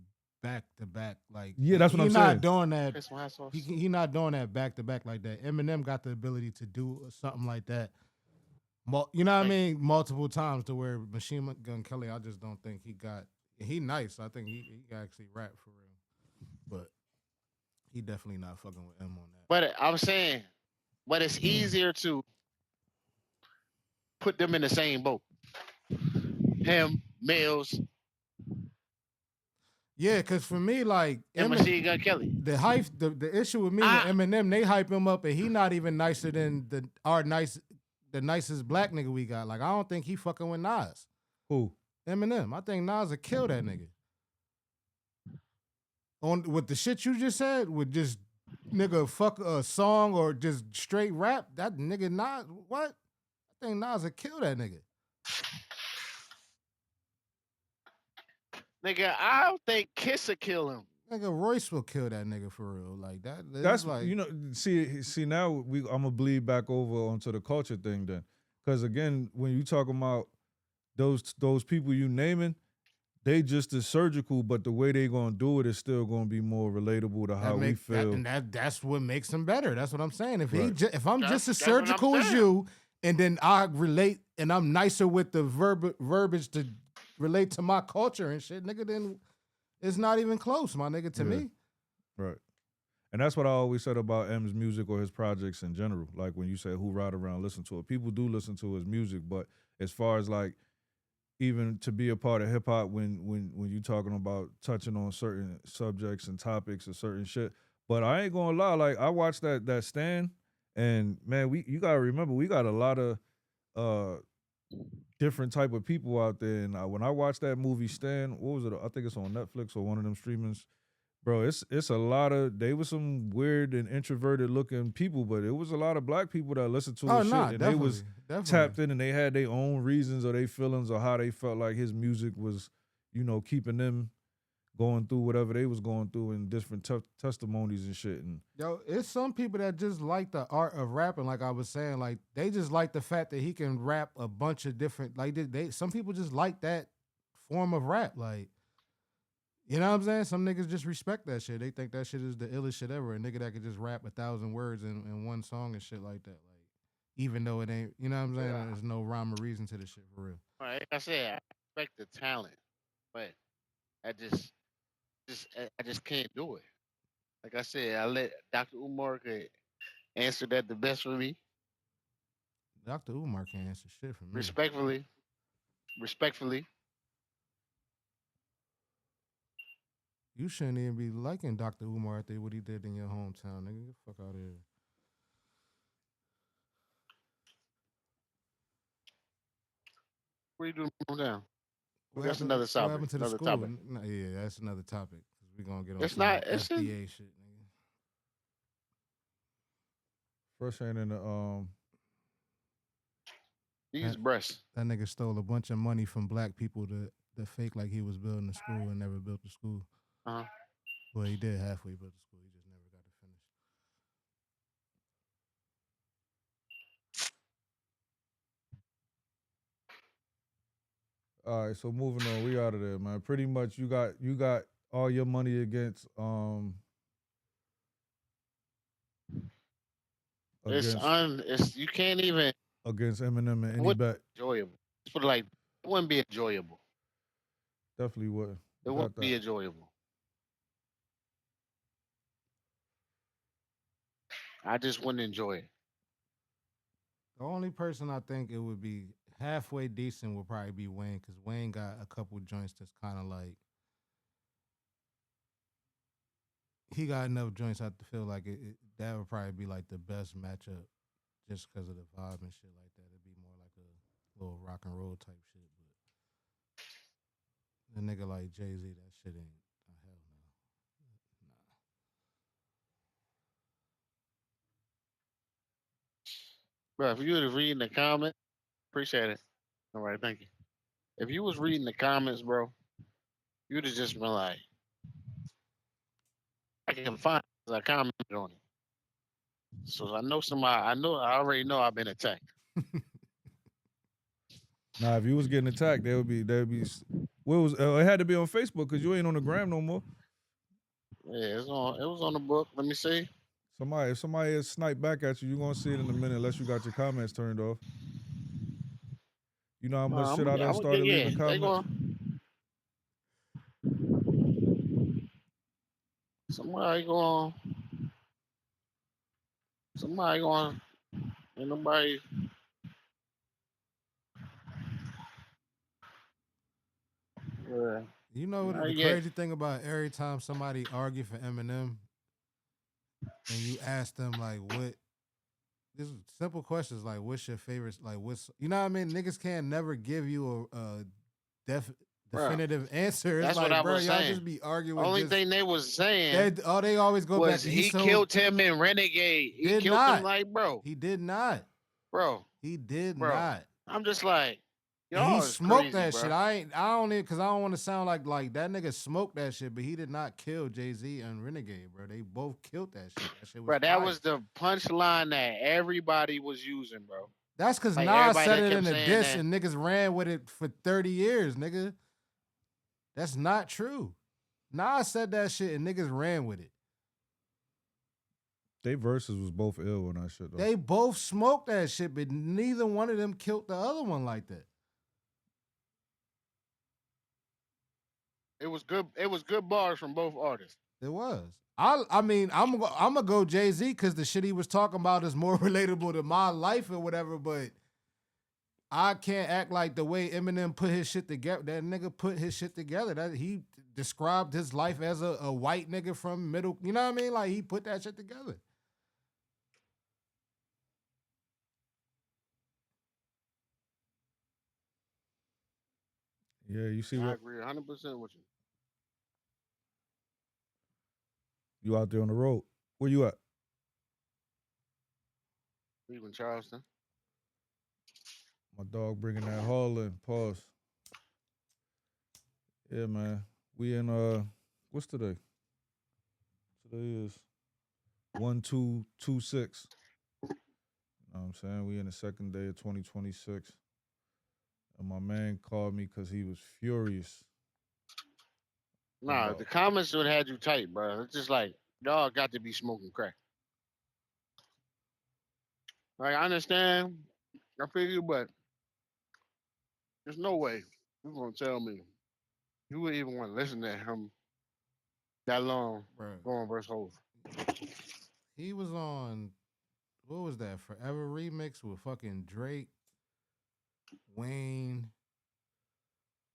back to back like. Yeah, that's what I'm He's saying. not doing that. That's my sauce. He not doing that back to back like that. Eminem got the ability to do something like that. You know what I mean? Multiple times to where Machine Gun Kelly, I just don't think he got. He nice. I think he actually rap for real, but he definitely not fucking with M on that. But I'm saying, but it's easier to put them in the same boat. Him, Mills, Yeah, because for me, like and Machine Gun Kelly. the hype, the issue with me with Eminem, they hype him up, and he not even nicer than the nicest black nigga we got. Like I don't think he fucking with Nas. Who? Eminem. I think Nas would kill that nigga. on with the shit you just said, with just nigga fuck a song or just straight rap, that nigga Nas, what? I think Nas would kill that nigga. Nigga, I don't think Kiss will kill him. Nigga Royce will kill that nigga for real. Like that. That's Like, see now I'm gonna bleed back over onto the culture thing then, because again when you talking about those people you naming, they just as surgical, but the way they gonna do it is still gonna be more relatable to how we feel. That's what makes him better. That's what I'm saying. If Right. if I'm just as That's what I'm surgical as saying. you, and then I relate and I'm nicer with the verbiage to relate to my culture and shit, nigga, then it's not even close, my nigga, to Yeah. me. Right. And that's what I always said about M's music or his projects in general. Like when you say who ride around listen to it, people do listen to his music, but as far as like even to be a part of hip hop when you talking about touching on certain subjects and topics and certain shit. But I ain't gonna lie, like I watched that stand, and man, you gotta remember we got a lot of uh different type of people out there. And when I watched that movie Stand, what was it? I think it's on Netflix or one of them streamings. Bro, it's a lot of they were some weird and introverted looking people, but it was a lot of black people that listened to his shit, and they was tapped in, and they had their own reasons or their feelings or how they felt like his music was, keeping them going through whatever they was going through in different testimonies and shit. And Yo, it's some people that just like the art of rapping, like I was saying. Like, they just like the fact that he can rap a bunch of different, like, some people just like that form of rap. Like, you know what I'm saying? Some niggas just respect that shit. They think that shit is the illest shit ever. A nigga that could just rap 1,000 words in one song and shit like that. Like, even though it ain't, you know what I'm saying? Yeah. There's no rhyme or reason to this shit for real. Like I said, I respect the talent, but I just can't do it. Like I said, I let Dr. Umar could answer that the best for me. Dr. Umar can't answer shit for me. Respectfully. You shouldn't even be liking Dr. Umar after what he did in your hometown, nigga. Get the fuck out of here. What are you doing down? What That's happened, another what topic. happened to the Another school? topic. No, yeah, that's another topic. We're going to get on It's some not. It's in. FDA shit, nigga. Fresh ain't in the These breasts. That nigga stole a bunch of money from black people to fake like he was building a school and never built the school. Uh-huh. Well, he did halfway build the school. He just never got to finish. All right, so moving on, we out of there, man. Pretty much, you got all your money against It's you can't even. against Eminem and It any wouldn't bet. be enjoyable. Let's put it like it wouldn't be enjoyable. Definitely would. It Got wouldn't that. be enjoyable. I just wouldn't enjoy it. The only person I think it would be halfway decent would probably be Wayne, because Wayne got a couple joints that's kind of like, he got enough joints I feel like that would probably be like the best matchup just because of the vibe and shit like that. It'd be more like a little rock and roll type shit. But a nigga like Jay-Z, that shit ain't, hell no. Bro, if you was reading the comments, appreciate it. All right, thank you. If you was reading the comments, bro, you'd have just been like, I can find it 'cause I commented on it. So I know somebody. I already know I've been attacked. Nah, if you was getting attacked, there would be. Where was it had to be on Facebook because you ain't on the gram no more. Yeah, it was on the book. Let me see. If somebody is snipe back at you, you gonna see it in a minute unless you got your comments turned off. You know how much shit I done started leaving They comments. Somebody going. Somebody going. Ain't nobody. You know what the crazy thing about every time somebody argue for Eminem and you ask them like what, just simple questions like what's your favorite, like what's, you know what I mean? Niggas can't never give you a definitive answer. It's That's like, what I bro, was y'all saying. just be arguing. Only thing they was saying they always go back was to he killed him in Renegade. He Did killed not. him like, bro. He did not. Bro. He did Bro. not. I'm just like, And y'all he is smoked crazy, that bro. shit. I don't even, cause I don't want to sound like that nigga smoked that shit, but he did not kill Jay-Z and Renegade, bro. They both killed that shit. That shit was Bro, that fire. was the punchline that everybody was using, bro. That's cause Like, Nas everybody said that it kept in a saying diss that. and niggas ran with it for 30 years, nigga. That's not true. Nas said that shit and niggas ran with it. They verses was both ill on that shit though. They both smoked that shit, but neither one of them killed the other one like that. It was good. It was good bars from both artists. It was. I mean, I'm gonna go Jay-Z because the shit he was talking about is more relatable to my life or whatever, but I can't act like the way Eminem put his shit together. That nigga put his shit together. That he described his life as a white nigga from middle. You know what I mean? Like he put that shit together. Yeah, you see I what? agree 100% with you. You out there on the road? Where you at? Even Charleston. My dog bringing that haul in. Pause. Yeah, man. We in what's today? Today is 1226. You know what I'm saying? We in the second day of 2026. And my man called me because he was furious. Nah, the comments would have had you tight, bro. It's just like, y'all got to be smoking crack. Like, I understand. I feel you, but there's no way you're going to tell me you wouldn't even want to listen to him that long going verse Hov. He was on, what was that? Forever Remix with fucking Drake, Wayne.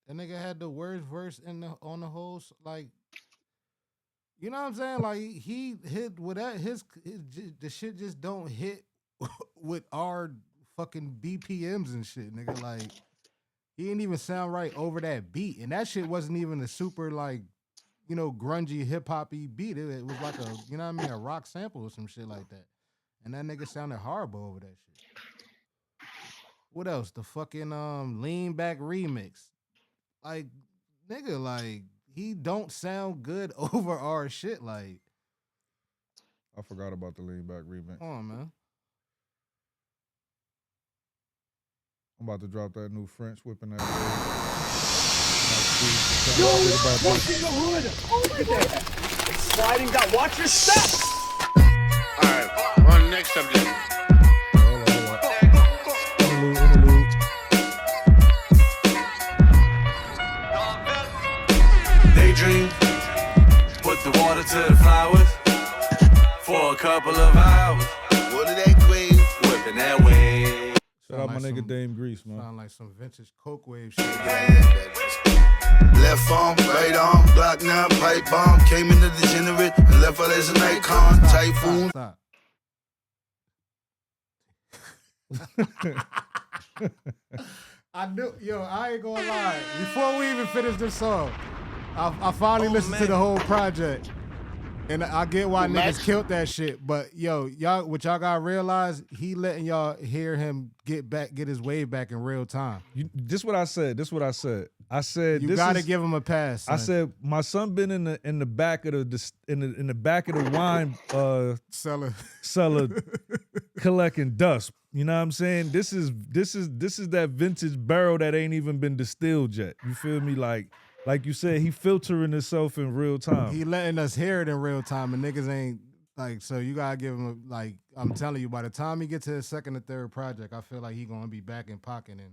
That nigga had the worst verse on the whole, like, you know what I'm saying? Like he hit with that, the shit just don't hit with our fucking BPMs and shit, nigga. Like he didn't even sound right over that beat, and that shit wasn't even a super like, you know, grungy hip hoppy beat. It was like a, you know what I mean, a rock sample or some shit like that, and that nigga sounded horrible over that shit. What else? The fucking Lean Back remix. Like, nigga, like, he don't sound good over our shit, like. I forgot about the Lean Back remix. Come on, man. I'm about to drop that new French whipping that. Yo, what's in the hood? Look at that. It's sliding down. Watch your steps. All right, on the next subject. Daydream, put the water to the flowers for a couple of hours. What are they queen? Whipping that way. Shout out my nigga Dame Grease, man. Sound like some vintage coke wave shit. Left arm, right arm, Glock 9, pipe bomb. Came into the degenerate and left out as an icon. Typhoon. Stop. I knew, yo, I ain't gonna lie. Before we even finish this song, I finally listened to the whole project. And I get why niggas killed that shit. But yo, y'all, what y'all gotta realize, he letting y'all hear him get his wave back in real time. This what I said. I said you gotta give him a pass. Son. I said my son been in the back of the back of the wine cellar collecting dust. You know what I'm saying? This is that vintage barrel that ain't even been distilled yet. You feel me? Like you said, he filtering himself in real time. He letting us hear it in real time, and niggas ain't like. So you gotta give him I'm telling you, by the time he get to his second or third project, I feel like he gonna be back in pocket and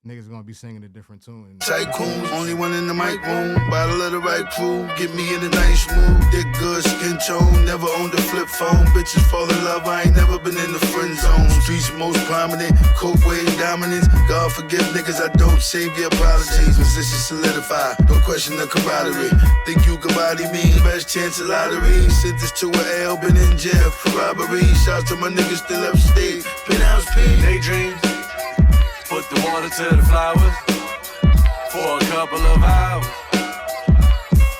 niggas gonna be singing a different tune. Tycoon, only one in the mic room. Bottle of the right crew, get me in a nice mood. Dick good, skin tone, never owned a flip phone. Bitches fall in love, I ain't never been in the friend zone. Streets most prominent, coke wave dominance. God forgive niggas, I don't save the apologies. Position solidified, don't question the camaraderie. Think you can body me, best chance of lottery. Sentenced to an L, been in jail for robbery. Shouts to my niggas still upstate, penthouse P. Daydream. Put the water to the flowers for a couple of hours.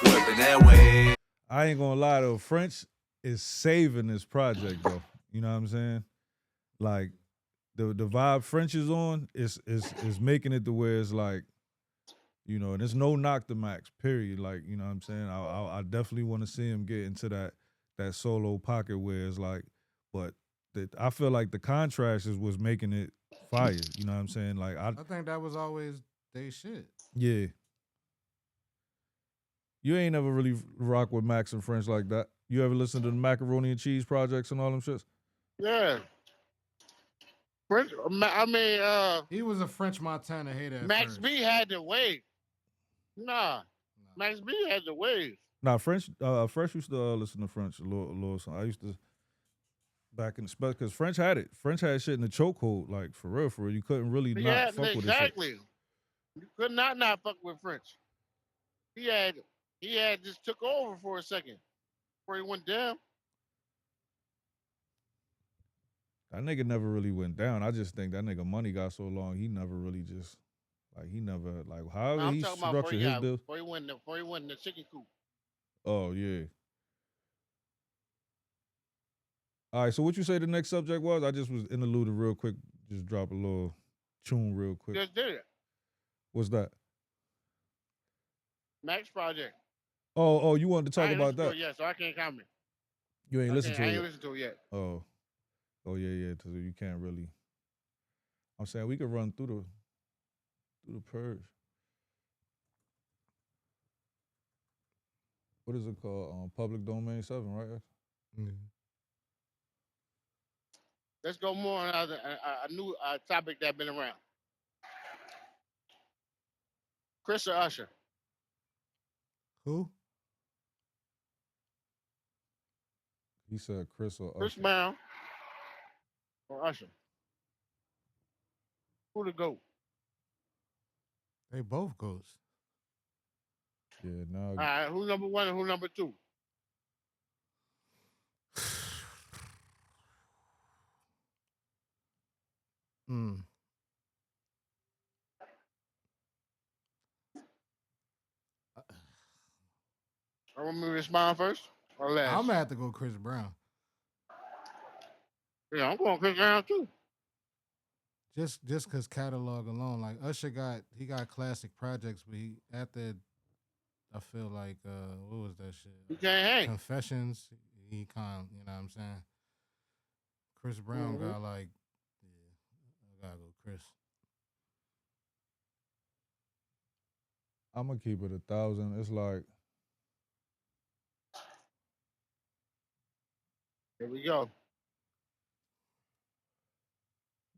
Whipping that way. I ain't gonna lie though, French is saving this project though. You know what I'm saying? Like the vibe French is on is making it to where it's like, you know, and there's no knock to Max, period. Like, you know what I'm saying? I definitely want to see him get into that solo pocket where it's like, but I feel like the contrast is what's making it fire. You know what I'm saying? Like I think that was always they shit. Yeah. You ain't never really rock with Max and French like that. You ever listen to the Macaroni and Cheese projects and all them shits? Yeah. French, he was a French Montana hater. Max B had the wave. Nah. Max B had the wave. Nah, Fresh used to listen to French a little song. I used to back in the spec because French had it. French had shit in the chokehold, like for real. You couldn't really not fuck with it. Exactly. You could not fuck with French. He had just took over for a second before he went down. That nigga never really went down. I just think that nigga money got so long, he never really just however he structured his deal. Before he went in the chicken coop. Oh yeah. All right, so what you say the next subject was? I just was interluded real quick. Just drop a little tune real quick. Just did it. What's that? Max Project. Oh, you wanted to talk about that? Yeah, so I can't comment. You ain't listened to it. I ain't listened to it yet. Oh yeah. So you can't really. I'm saying we could run through the purge. What is it called? Public Domain 7, right? Mm-hmm. Let's go more on a new topic that's been around. Chris or Usher? Who? He said Chris or Usher. Chris Brown or Usher? Who the GOAT? They both ghosts. Yeah, now. All right, who number one and who number two? I want me to respond first or last? I'm gonna have to go Chris Brown. Yeah, I'm going Chris Brown too. Just cause catalog alone, like Usher got classic projects, but I feel like what was that shit? You can't hang. Confessions. He kind, you know what I'm saying? Chris Brown got like, I gotta go Chris. I'm gonna keep it 1,000. It's like. Here we go.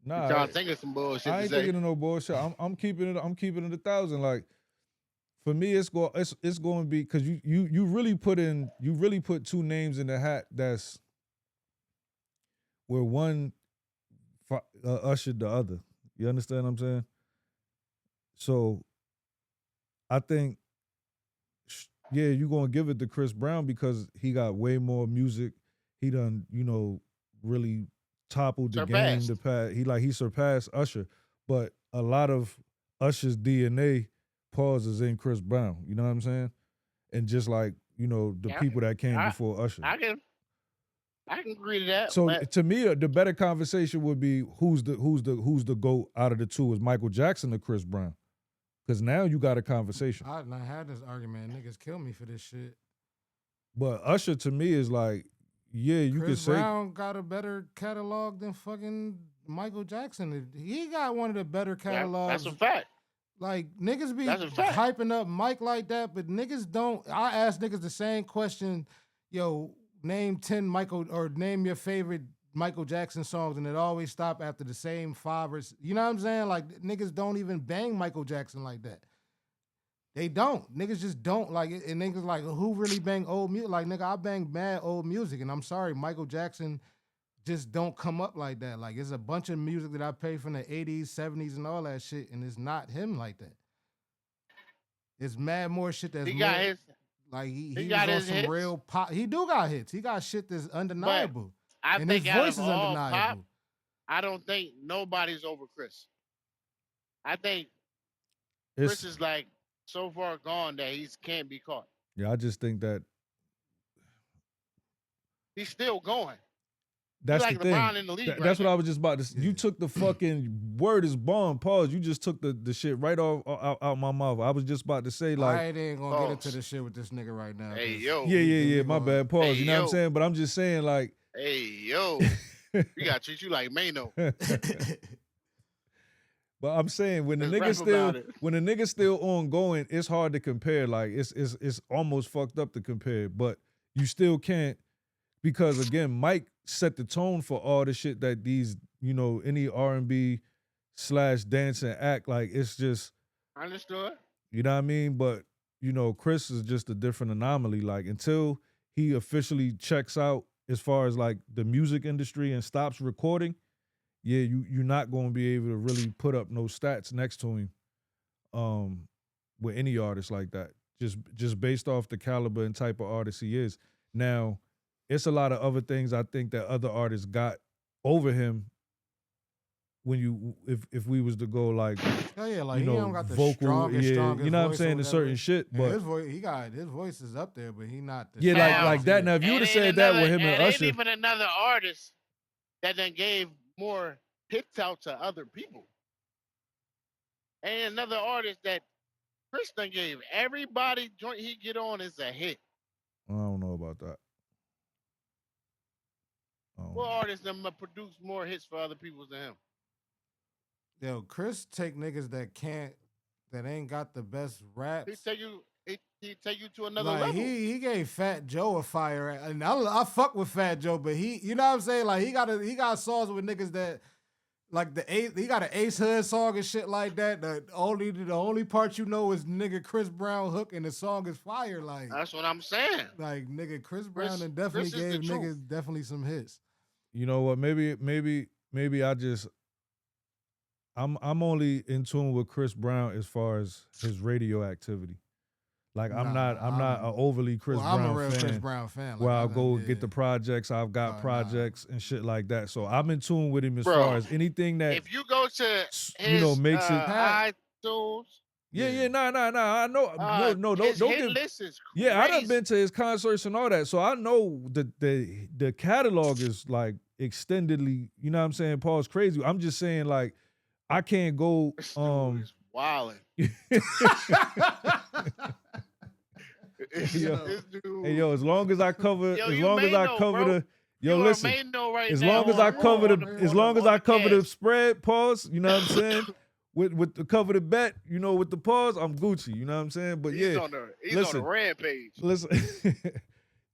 Nah, y'all thinking some bullshit. I ain't thinking of no bullshit. I'm keeping it. I'm keeping it 1,000. Like for me, it's going to be because you really put two names in the hat. That's where one ushered the other. You understand what I'm saying? So I think, yeah, you're gonna give it to Chris Brown because he got way more music. He done, really toppled the game. He surpassed Usher, but a lot of Usher's DNA is in Chris Brown. You know what I'm saying? And just like the people that came before Usher. I can agree to that. So to me, the better conversation would be who's the GOAT out of the two? Is Michael Jackson or Chris Brown? Because now you got a conversation. I had this argument. Niggas kill me for this shit. But Usher to me is like. Yeah, you could say Chris Brown got a better catalog than fucking Michael Jackson. He got one of the better catalogs. That's a fact. Like niggas be hyping up Mike like that, but niggas don't. I ask niggas the same question. Yo, name 10 Michael or name your favorite Michael Jackson songs, and it always stop after the same 5 or. You know what I'm saying? Like niggas don't even bang Michael Jackson like that. They don't. Niggas just don't. Like, and niggas like, who really bang old music? Like, nigga, I bang mad old music. And I'm sorry, Michael Jackson just don't come up like that. Like, it's a bunch of music that I pay from the 80s, 70s, and all that shit. And it's not him like that. It's mad more shit that's he got his. Like, he got was on his some hits. Real pop. He do got hits. He got shit that's undeniable. I and think his out voice of is all undeniable. Pop, I don't think nobody's over Chris. I think Chris is like so far gone that he can't be caught. Yeah, I just think that He's still going. He that's the like thing. LeBron in the league That's right what I now. was just about to. You took the fucking word is bomb. Pause. You just took the shit right off out my mouth. I was just about to say like, I ain't gonna get into the shit with this nigga right now. Hey yo. yeah. My bad. Pause. Hey, you know what I'm yo. saying? But I'm just saying like, Hey yo. We gotta treat you like Mano. But I'm saying when the Let's nigga still ongoing, it's hard to compare. Like it's almost fucked up to compare. But you still can't, because again, Mike set the tone for all the shit that these, any R&B / dancing act, like it's just, Understood. you know what I mean? But Chris is just a different anomaly. Like until he officially checks out as far as like the music industry and stops recording, yeah, you're not going to be able to really put up no stats next to him with any artist like that. Just based off the caliber and type of artist he is. Now, it's a lot of other things I think that other artists got over him when if we was to go like, he don't got the vocal, strongest you know what I'm saying, to certain shit, and but his voice is up there, but he not the like that. Now, if you would have said that with him and Usher, ain't even another artist that then gave more hits out to other people. Ain't another artist that Chris done gave everybody joint he get on is a hit. I don't know about that. What artist done produce more hits for other people than him? Yo, Chris take niggas that ain't got the best raps. He take you to another like level. He gave Fat Joe a fire, and I fuck with Fat Joe, but you know what I'm saying? Like he got songs with niggas that like he got an Ace Hood song and shit like that. The only part you know is nigga Chris Brown hook, and the song is fire. Like that's what I'm saying. Like nigga Chris Brown and definitely gave niggas definitely some hits. You know what? Maybe I'm only in tune with Chris Brown as far as his radio activity. Like I'm not an overly Chris Brown fan. I'm a real Chris Brown fan. Like, where I'll go get the projects. I've got projects and shit like that. So I'm in tune with him as Bro, far as anything that, if you go to his makes it iTunes. Nah. I know. No, his don't hit get. List is yeah, I done been to his concerts and all that, so I know the catalog is like extendedly. You know what I'm saying? Paul's crazy. I'm just saying like I can't go. Wilding. Yo, as long as I cover, as long as I cover the. Yo, listen. As long as I cover the spread, pause. You know what I'm saying? With the cover the bet, with the pause, I'm Gucci. You know what I'm saying? But he's on the rampage. Listen,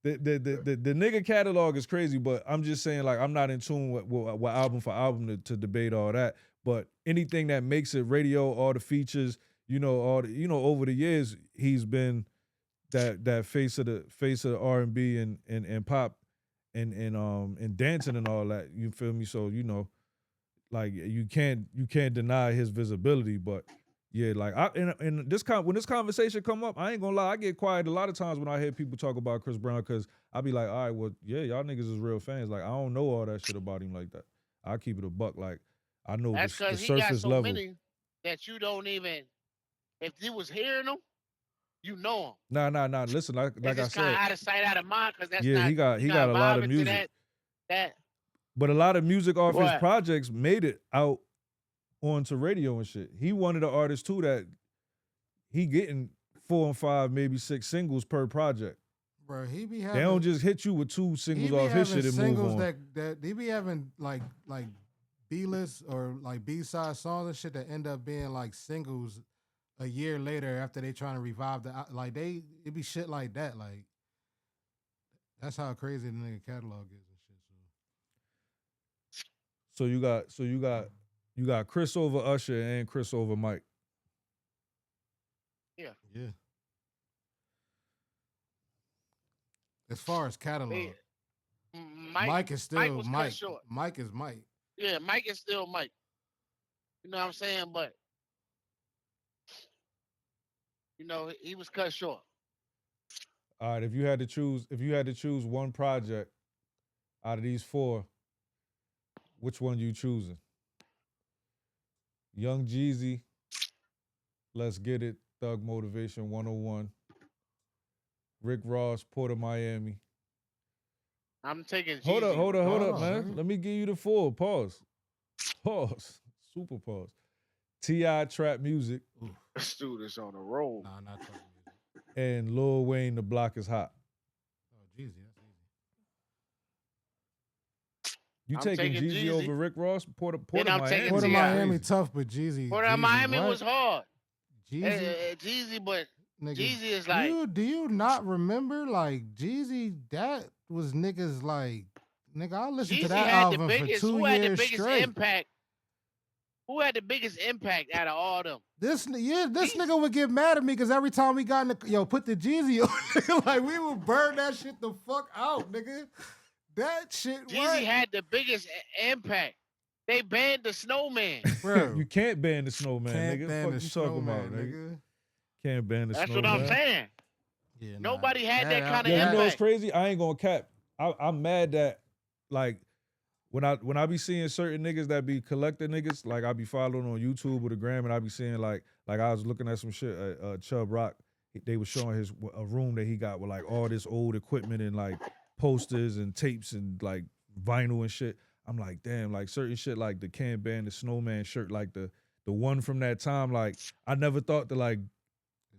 the nigga catalog is crazy, but I'm just saying like I'm not in tune with album for album to debate all that. But anything that makes it radio, all the features, all the, over the years he's been that face of the R&B and pop and dancing and all that. You feel me? So like you can't deny his visibility. But yeah, like when this conversation come up, I ain't gonna lie, I get quiet a lot of times when I hear people talk about Chris Brown, because I be like, all right, well, yeah, y'all niggas is real fans. Like I don't know all that shit about him like that. I keep it a buck. Like I know the surface he got so level. Many that you don't even, if you was hearing them, you know him. Nah. Listen, like I said, kind of out of sight, out of mind, because that's he got a lot of music. That. But a lot of music off his projects made it out onto radio and shit. He one of the artists too that he getting 4 and 5, maybe 6 singles per project. Bro, he be having. They don't just hit you with 2 singles off his shit and move on. That he be having like B-list or like B-side songs and shit that end up being like singles a year later after they trying to revive it be shit like that. Like that's how crazy the nigga catalog is and shit. So you got Chris over Usher and Chris over Mike. Yeah. As far as catalog, Mike is still Mike. Short. Mike is Mike. Yeah, Mike is still Mike. You know what I'm saying? But he was cut short. All right, if you had to choose one project out of these 4, which one you choosing? Young Jeezy, Let's Get It, Thug Motivation 101. Rick Ross, Port of Miami. I'm taking Jeezy. Hold Hold up, on, man. nigga. Let me give you the full pause. Pause. Super pause. T.I. Trap Music This dude is on a roll. Nah, not talking music. and Lil Wayne, The Block Is Hot. Oh, Jeezy, that's easy. You I'm taking taking Jeezy Jeezy. over Rick Ross? Port of I'm Miami. taking Port of T.I. Miami tough, but Jeezy. Port of Jeezy, Miami what? was hard. Jeezy, Jeezy, but nigga. Jeezy is like. Do you not remember like Jeezy? That was niggas like nigga. I listened to Jeezy that had the album biggest. for 2 Who had the years biggest straight. impact? Who had the biggest impact out of all them? This Jeezy. nigga would get mad at me because every time we got in the put the Jeezy on, nigga, like we would burn that shit the fuck out, nigga. That shit. Jeezy had the biggest impact. They banned the Snowman. Bro, You can't ban the Snowman, can't nigga. ban Fuck the you talking Snowman, about, nigga? nigga. Can't ban the That's Snowman. what I'm saying. Yeah, Nobody had that kind of Yo, you impact. know what's crazy? I ain't gonna cap. I'm mad that like when I be seeing certain niggas that be collecting niggas, like I be following on YouTube or the gram, and I be seeing like I was looking at some shit. Chubb Rock, they was showing a room that he got with like all this old equipment and like posters and tapes and like vinyl and shit. I'm like, damn, like certain shit like the Can't Ban the Snowman shirt, like the one from that time. Like I never thought to like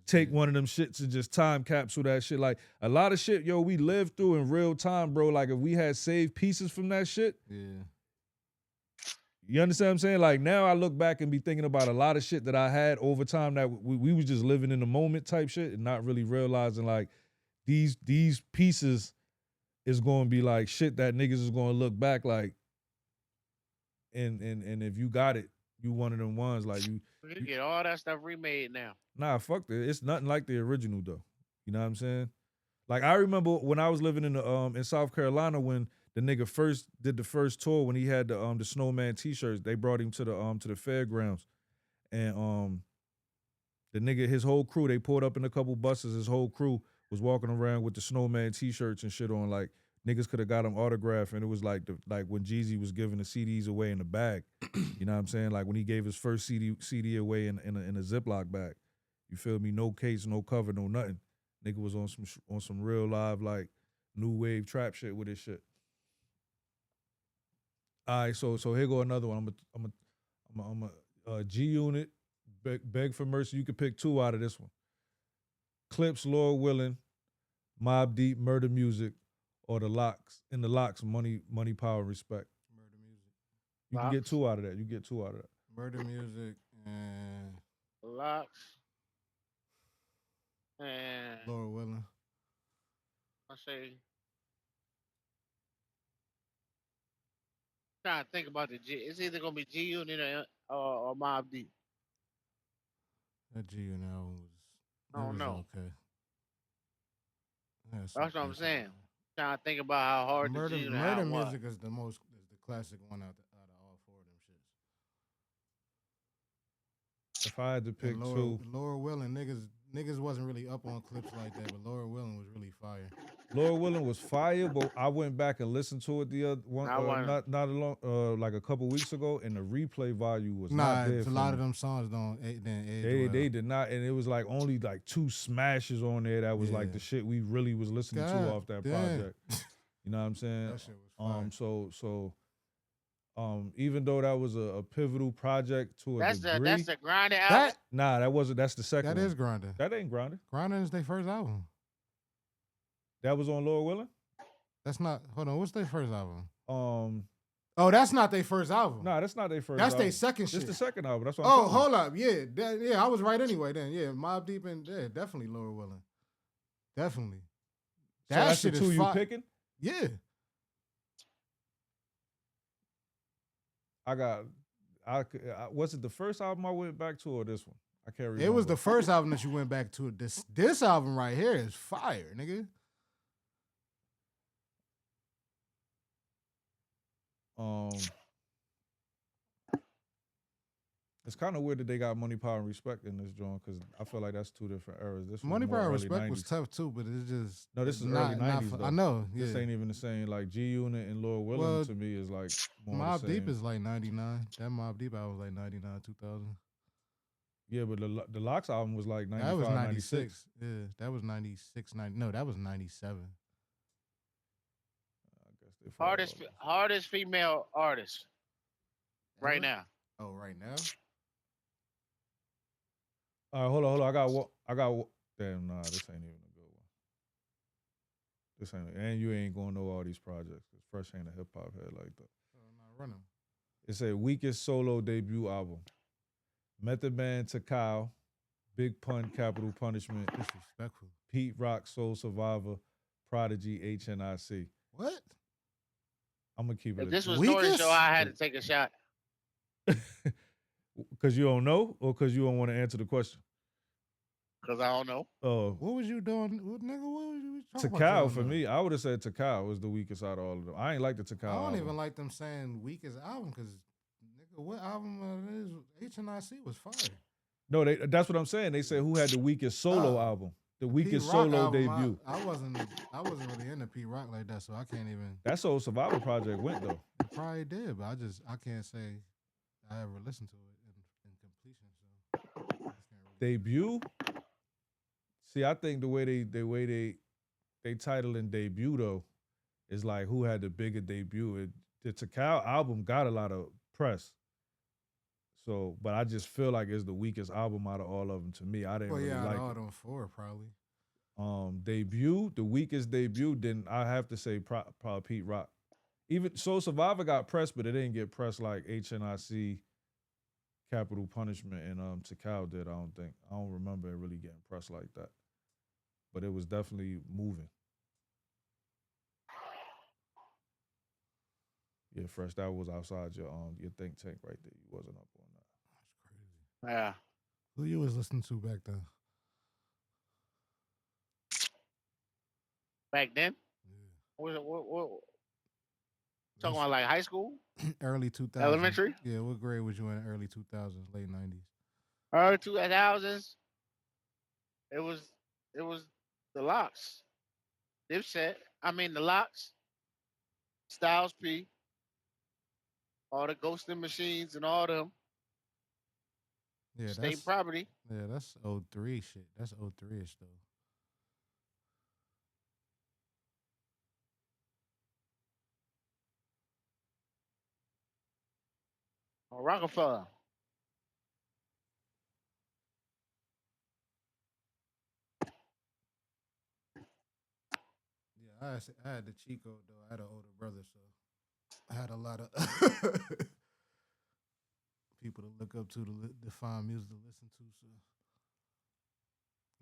take one of them shits and just time capsule that shit. Like a lot of shit, yo, we lived through in real time, bro. Like if we had saved pieces from that shit, Yeah. you understand what I'm saying? Like now I look back and be thinking about a lot of shit that I had over time that we was just living in the moment type shit and not really realizing like these pieces is going to be like shit that niggas is going to look back like and if you got it, you one of them ones like you get all that stuff remade now. Nah, fuck that. It's nothing like the original though. You know what I'm saying? Like I remember when I was living in South Carolina when the nigga first did the first tour when he had the Snowman t-shirts. They brought him to the fairgrounds, and the nigga his whole crew they pulled up in a couple buses. His whole crew was walking around with the Snowman t-shirts and shit on. Like niggas could have got him autographed, and it was like when Jeezy was giving the CDs away in the bag. You know what I'm saying? Like when he gave his first CD away in a Ziploc bag. You feel me? No case, no cover, no nothing. Nigga was on some real live like new wave trap shit with his shit. All right, so here go another one. I'm a G Unit, beg for mercy. You can pick two out of this one. Clips, Lord Willing, Mobb Deep, Murder Music, or the Locks. In the Locks, Money, Power, Respect. Murder Music. You can get two out of that. You get two out of that. Murder Music and Locks. And Lord Willing. I say, trying to think about the G. It's either gonna be G Unit or Mobb Deep. That G Unit album was. I don't know. Okay. That's what I'm saying. Trying to think about how hard Murder the G Unit album was. Music is the classic one out of all four of them shits. If I had to pick two, Lord Willing, niggas wasn't really up on clips like that, but Lord Willing was really fire. Lord Willing was fire, but I went back and listened to it the other one, not along, like a couple weeks ago, and the replay value was not there. A lot of them songs didn't age they did not, and it was like only like two smashes on there that was like the shit we really was listening to off that project. You know what I'm saying? That shit was fire. So even though that was a pivotal project to a degree, that's the Grinding album. Nah, that wasn't. That's the second. That one. is Grinding. That ain't Grinding. Grinding is their first album. That was on Lord Willing. That's not. Hold on. What's their first album? Oh, that's not their first album. Nah, that's not their first. That's album. their second shit. It's the second album. That's what. I'm hold up. Yeah, I was right anyway. Then Mobb Deep and definitely Lord Willing. Definitely. So that's shit the two you picking? Yeah. Was it the first album I went back to or this one? I can't remember. It was the first album that you went back to. This album right here is fire, nigga. It's kind of weird that they got Money, Power, and Respect in this joint because I feel like that's two different eras. This Money, Power, and Respect 90s. Was tough too, but it's just this is not, early 90s. Though. I know. Yeah. This ain't even the same. Like G Unit and Lord Willing to me is like more Mobb the same. Deep is like 99. That Mobb Deep album was like 99, 2000. Yeah, but the Locks album was like 95, That was 96. 96. Yeah, that was 96, 90. No, that was 97. I guess they fall off. Hardest female artist right Ever? now. Oh, right now? All right, hold on. I got one. Damn, nah, this ain't even a good one. This ain't, and you ain't gonna know all these projects because Fresh ain't a hip hop head like that. I'm not running. It's a weakest solo debut album. Method Man to Kyle, Big Pun, Capital Punishment, Disrespectful. Pete Rock, Soul Survivor, Prodigy, HNIC. What? I'm gonna keep it. If this was Nori's Weakest? show, I had to take a shot. Because you don't know, or because you don't want to answer the question. Because I don't know. Oh, What was you doing? What, nigga, what was you talking about? Takao y'all for doing? me, I would have said Takao was the weakest out of all of them. I ain't like the Takao. I don't album. even like them saying weakest album because, nigga, what album it is? HNIC was fire. No, that's what I'm saying. They said who had the weakest solo album, the weakest P-Rock solo album, debut. I wasn't really into Pete Rock like that, so I can't even. That Soul Survivor project went though. It probably did, but I can't say I ever listened to it in completion. So I just can't really. Debut. See, I think the way they titling debut though is like who had the bigger debut. The Takao album got a lot of press. So, but I just feel like it's the weakest album out of all of them to me. I didn't Well, really yeah, like all it. them four probably. Debut, the weakest debut, then I have to say probably Pete Rock. Even Soul Survivor got pressed, but it didn't get pressed like HNIC, Capital Punishment, and Takao did. I don't remember it really getting pressed like that. But it was definitely moving. Yeah, Fresh, that was outside your think tank right there. You wasn't up on that. That's crazy. Yeah. Who you was listening to back then? Back then? Yeah. What talking about like high school? Early 2000s. Elementary? Yeah, what grade was you in? Early 2000s, late 90s. Early 2000s. It was the Locks. Dipset. The Locks. Styles P. All the ghosting machines and all them. Yeah, State property. Yeah, that's 03 shit. That's 03ish though. Rockefeller. Yeah, I had the cheat code though. I had an older brother, so I had a lot of people to look up to find music to listen to. So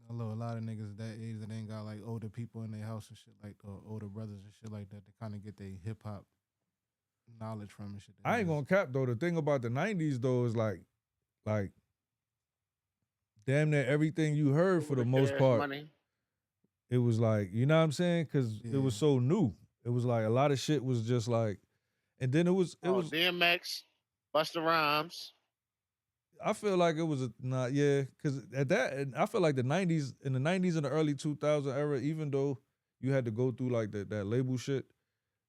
I know a lot of niggas that age that ain't got like older people in their house and shit like, or older brothers and shit like that. They kind of get their hip hop knowledge from and shit. I ain't gonna cap though. The thing about the 90s though is like damn near everything you heard for the most part. Money. It was like, you know what I'm saying? Because it was so new. It was like a lot of shit was just like, and then it was DMX, Busta Rhymes. I feel like it was because at that, and I feel like in the 90s and the early 2000 era, even though you had to go through like that label shit,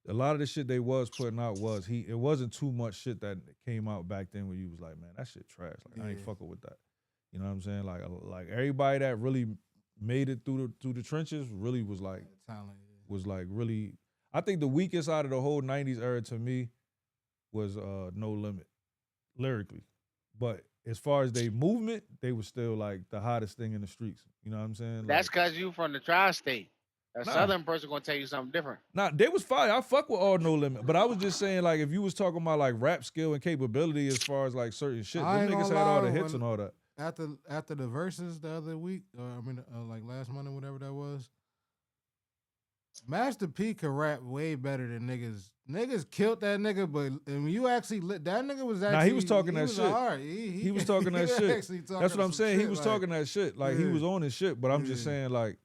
a lot of the shit they was putting out it wasn't too much shit that came out back then where you was like, man, that shit trash. Like I ain't fucking with that. You know what I'm saying? Like everybody that really made it through the trenches really was like talent. Was like really. I think the weakest out of the whole 90s era to me was No Limit lyrically, but as far as they movement, they were still like the hottest thing in the streets. You know what I'm saying? That's because you from the tri-state. A southern person gonna tell you something different. Nah, they was fire. I fuck with all No Limit, but I was just saying like if you was talking about like rap skill and capability as far as like certain shit, them niggas had all the hits and all that. After the verses the other week, like last Monday, whatever that was, Master P could rap way better than niggas. Niggas killed that nigga, but when you actually that nigga was actually. Nah, he was talking that shit. Hard. He was talking that shit. That's what I'm saying. He was talking that shit. Like he was on his shit, but I'm just saying like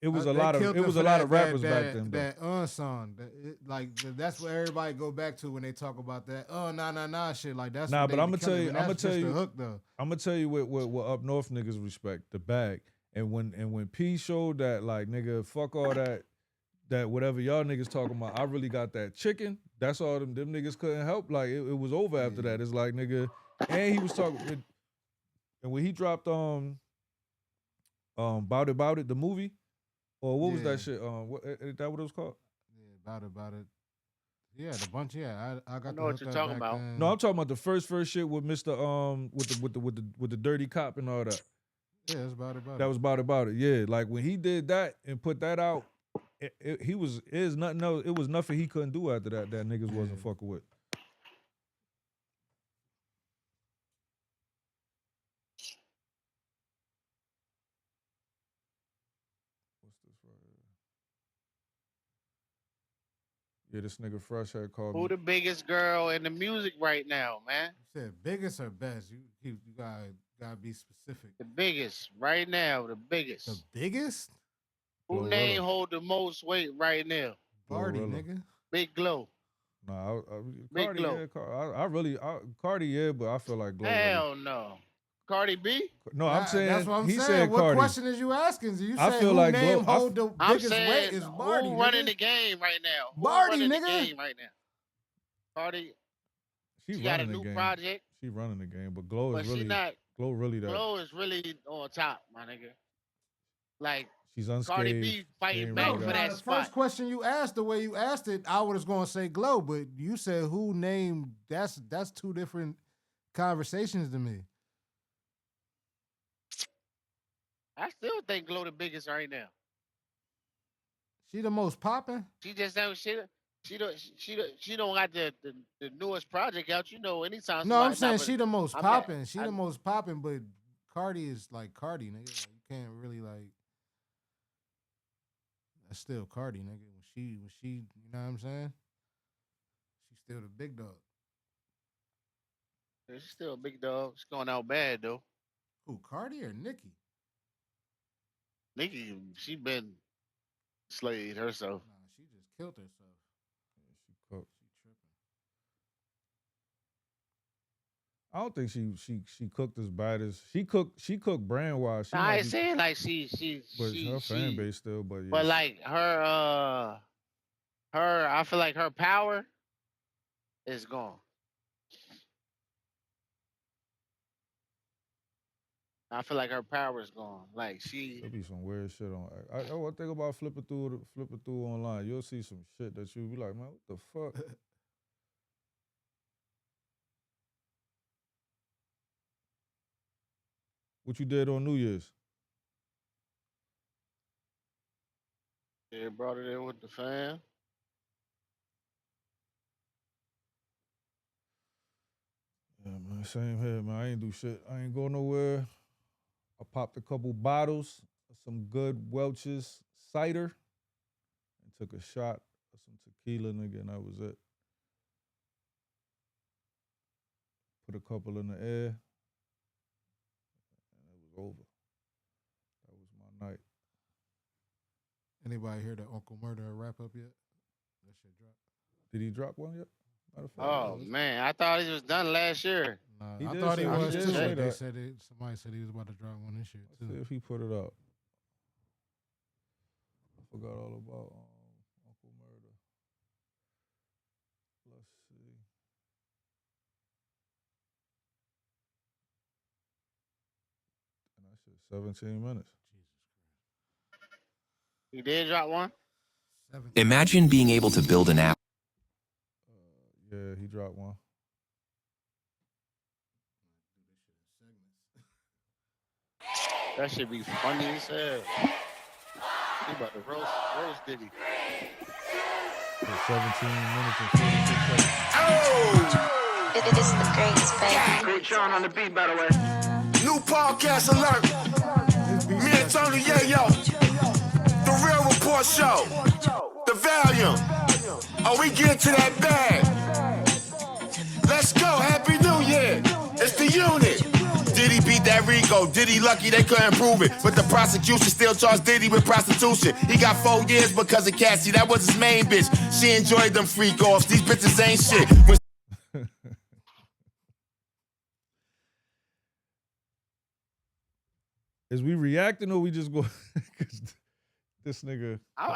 it was a lot of rappers back then. That song, that's what everybody go back to when they talk about that. Nah shit. Like that's but I'm gonna tell you, the hook though. I'm gonna tell you what up north niggas respect the bag. And when P showed that like nigga fuck all that whatever y'all niggas talking about, I really got that chicken. That's all them niggas couldn't help. Like it was over after that. It's like nigga, and he was talking with And when he dropped Bout It, the movie, or what was that shit? Is that what it was called? Yeah, about it. Yeah, the bunch. Yeah, I got know what you're talking about. then. No, I'm talking about the first shit with Mr. With the dirty cop and all that. Yeah, it's about That was about it. Yeah, like when he did that and put that out, it was nothing else. It was nothing he couldn't do after that. That niggas wasn't fucking with. What's this right here? Yeah, this nigga Fresh had called me. Who the biggest girl in the music right now, man? You said biggest or best? You gotta be specific. The biggest right now. The biggest. The biggest? Who Glorilla. name hold the most weight right now? Party, Glorilla. nigga. Big Glow. Nah, Big Cardi, Glow. yeah, Cardi, yeah, but I feel like Glow. Hell no. Cardi B? No, I'm saying that's what I'm he saying. said What Cardi. question is you asking? You I say feel who like name Glow- I- hold the I'm biggest weight saying is Barty, who running nigga. the game right now? Who Barty, running nigga. the game right now? Cardi, she got a running the new game. project, She running the game, but Glow but is really she not. Glow really that. Glow is really on top, my nigga. Like She's unscathed. Cardi B She fighting ain't back really for that. that the spot. first question you asked, the way you asked it, I was gonna say Glow, but you said who named. That's two different conversations to me. I still think Glow the biggest right now. She the most popping. She just don't she don't got the newest project out. You know, anytime. No, I'm somebody saying not- she the most I'm popping. not- She I- the most popping, but Cardi is like Cardi, nigga. Like, you can't really like. That's still Cardi, nigga. When she, you know what I'm saying? She's still the big dog. She's still a big dog. She's going out bad though. Who, Cardi or Nicki? Nicki, she been slayed herself. Nah, she just killed herself. She cooked. She tripping. I don't think she cooked as bad as she cooked brand wise. Nah, I ain't saying like she but her fan base still. But yeah, but like her I feel like her power is gone. I feel like her power is gone. Like there'll be some weird shit on. I think about flipping through online. You'll see some shit that you'll be like, man, what the fuck? What you did on New Year's? Yeah, brought it in with the fam. Yeah, man, same here, man. I ain't do shit. I ain't go nowhere. I popped a couple bottles of some good Welch's cider and took a shot of some tequila, nigga, and that was it. Put a couple in the air, and it was over. That was my night. Anybody hear the Uncle Murder wrap up yet? That shit dropped. Did he drop one yet? Matter of fact, Oh man, I thought he was done last year. Nah, He I did thought he say- he was did too. say They that. said somebody said he was about to drop one this year let's see too. if he put it out. I forgot all about Uncle Murder. Let's see. And that shit 17 minutes. He did drop one. 17. Imagine being able to build an app. Yeah, he dropped one. That should be funny as hell. He about to roast Diddy. 17 minutes and 46 seconds. It is the greatest, baby. Great Sean on the beat, by the way. New podcast alert. Me and Tony Yayo. The Real Report Show. The Valium. Oh, we get to that bag. Let's go. Happy New Year. It's the unit. Diddy beat that Rico. Diddy lucky they couldn't prove it. But the prosecution still charged Diddy with prostitution. He got 4 years because of Cassie. That was his main bitch. She enjoyed them freak offs. These bitches ain't shit. Is we reacting or we just go? Cause this nigga. I'm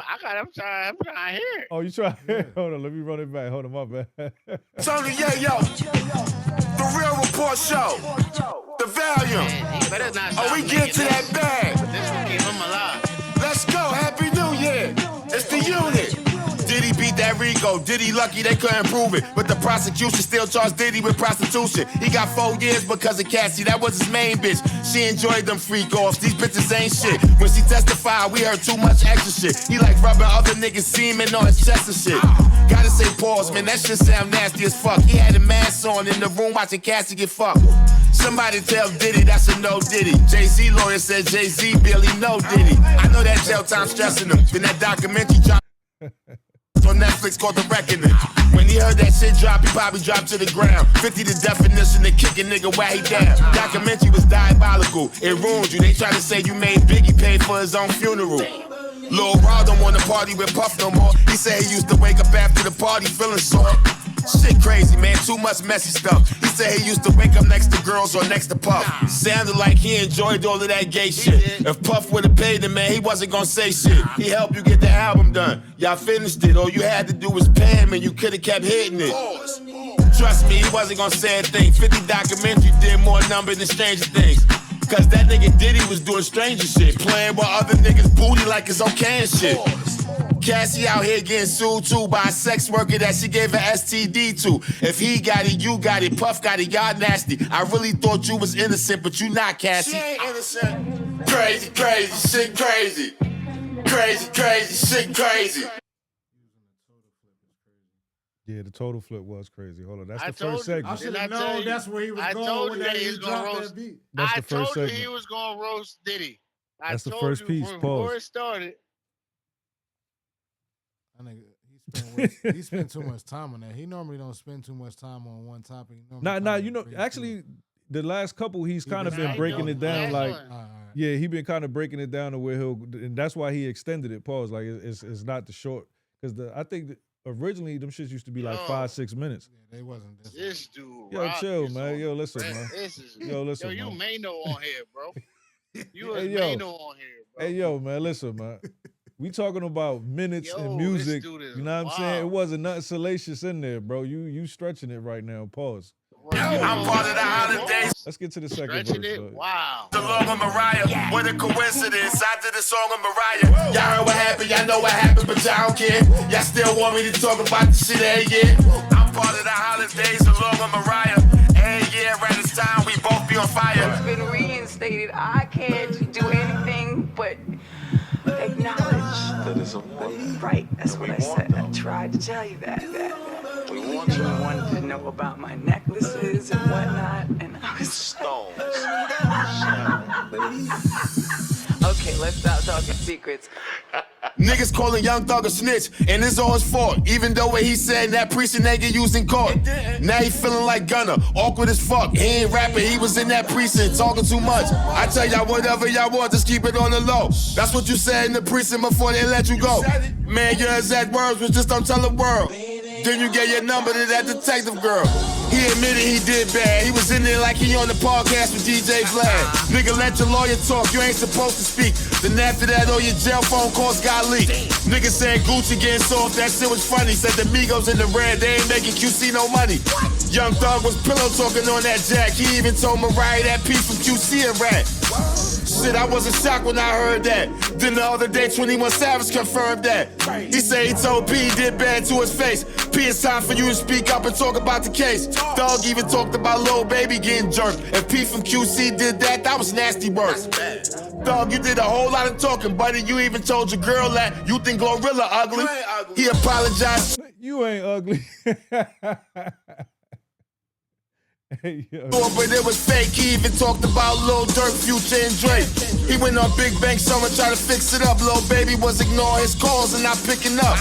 trying to hear it. Oh, you try? Hold on, let me run it back. Hold on, my bad. Tony Yayo. The Real Report Show. The Valium. Man, he better not Oh, stop we get making to that this. bag. This will keep him alive. Let's go, Happy New Year. It's the unit. Diddy beat that Rico. Diddy lucky they couldn't prove it. But the prosecution still charged Diddy with prostitution. He got 4 years because of Cassie. That was his main bitch. She enjoyed them freak offs. These bitches ain't shit. When she testified, we heard too much extra shit. He like rubbing other niggas' semen on his chest and shit. Gotta say pause, man. That shit sound nasty as fuck. He had a mask on in the room watching Cassie get fucked. Somebody tell Diddy that's a no Diddy. Jay-Z lawyer said Jay-Z barely know Diddy. I know that jail time stressing him. Then that documentary dropped on Netflix called The Reckoning. When he heard that shit drop, he probably dropped to the ground. 50 the definition to kick a nigga while he down. Documentary was diabolical. It ruined you. They try to say you made Biggie pay for his own funeral. Lil Rod don't wanna party with Puff no more. He said he used to wake up after the party feeling sore. Shit crazy, man, too much messy stuff. He said he used to wake up next to girls or next to Puff. Sounded like he enjoyed all of that gay shit. If Puff would've paid him, man, he wasn't gonna say shit. He helped you get the album done. Y'all finished it. All you had to do was pay him and you could've kept hitting it. Trust me, he wasn't gonna say a thing. 50 documentary did more number than Stranger Things. Cause that nigga Diddy was doing stranger shit. Playing with other niggas' booty like it's okay and shit. Cassie out here getting sued too by a sex worker that she gave an STD to. If he got it, you got it. Puff got it, y'all nasty. I really thought you was innocent, but you not, Cassie. She ain't innocent. Crazy, crazy, shit crazy. Crazy, crazy, shit crazy. Yeah, the total flip was crazy. Hold on, that's the told first you. segment. I should have known that's where he was I going told when you that that he he was gonna dropped roast. that beat. That's the I first told you segment. he was gonna roast Diddy. That's the told first you piece. before Pause. it started. That nigga, he spent too much time on that. He normally don't spend too much time on one topic. Nah, you know, actually, the last couple he's kind of been breaking it down. Like, yeah, he been kind of breaking it down to where and that's why he extended it. Pause. Like, it's not the short, because I think that originally them shits used to be like 5-6 minutes. Yeah, they wasn't this. This dude. Yo, chill, man. Yo, listen, man. Yo, listen, Yo, you man. Mano on here, bro. You was Hey, yo. Mano on here, bro. Hey, yo, man, listen, man. We talking about minutes Yo, and this music. dude is You know what I'm saying? It wild. wasn't nothing salacious in there, bro. You stretching it right now. Pause. I'm part of the holidays. Let's get to the second Stretching verse. it? Dog. Wow. The song of Mariah, what a coincidence. I did a song of Mariah. Y'all heard what happened, y'all know what happened, but y'all don't care. Y'all still want me to talk about the shit every year. I'm part of the holidays, the song of Mariah. Every year around this time, we both be on fire. It's been reinstated. I can't do anything but acknowledge that it's okay. Right, that's what I said. I tried to tell you that. You wanted to know about my necklaces and whatnot, and I was Stones. okay, let's stop talking secrets. Niggas calling Young Thug a snitch, and it's all his fault. Even though what he said in that precinct ain't get used in court. Now he feeling like Gunna, awkward as fuck. He ain't rapping, he was in that precinct talking too much. I tell y'all whatever y'all want, just keep it on the low. That's what you said in the precinct before they let you go. Man, your exact words was just don't tell the world. Then you gave your number to that detective girl. He admitted he did bad. He was in there like he on the podcast with DJ Vlad. Nigga, let your lawyer talk. You ain't supposed to speak. Then after that, all your jail phone calls got leaked. Nigga said Gucci getting soft. That shit was funny. Said the Migos in the red. They ain't making QC no money. Young Thug was pillow talking on that jack. He even told Mariah that piece from QC and rap. Shit, I wasn't shocked when I heard that. Then the other day, 21 Savage confirmed that. He said he told P he did bad to his face. P, it's time for you to speak up and talk about the case. Thug even talked about Lil Baby getting jerked. If P from QC did that, that was nasty work. Thug, you did a whole lot of talking, buddy. You even told your girl that you think Glorilla ugly. He apologized. You ain't ugly. Hey, yo. But it was fake. He even talked about Lil Durk, Future, and Drake. He went on Big Bang Summer, tried to fix it up. Lil Baby was ignoring his calls and not picking up.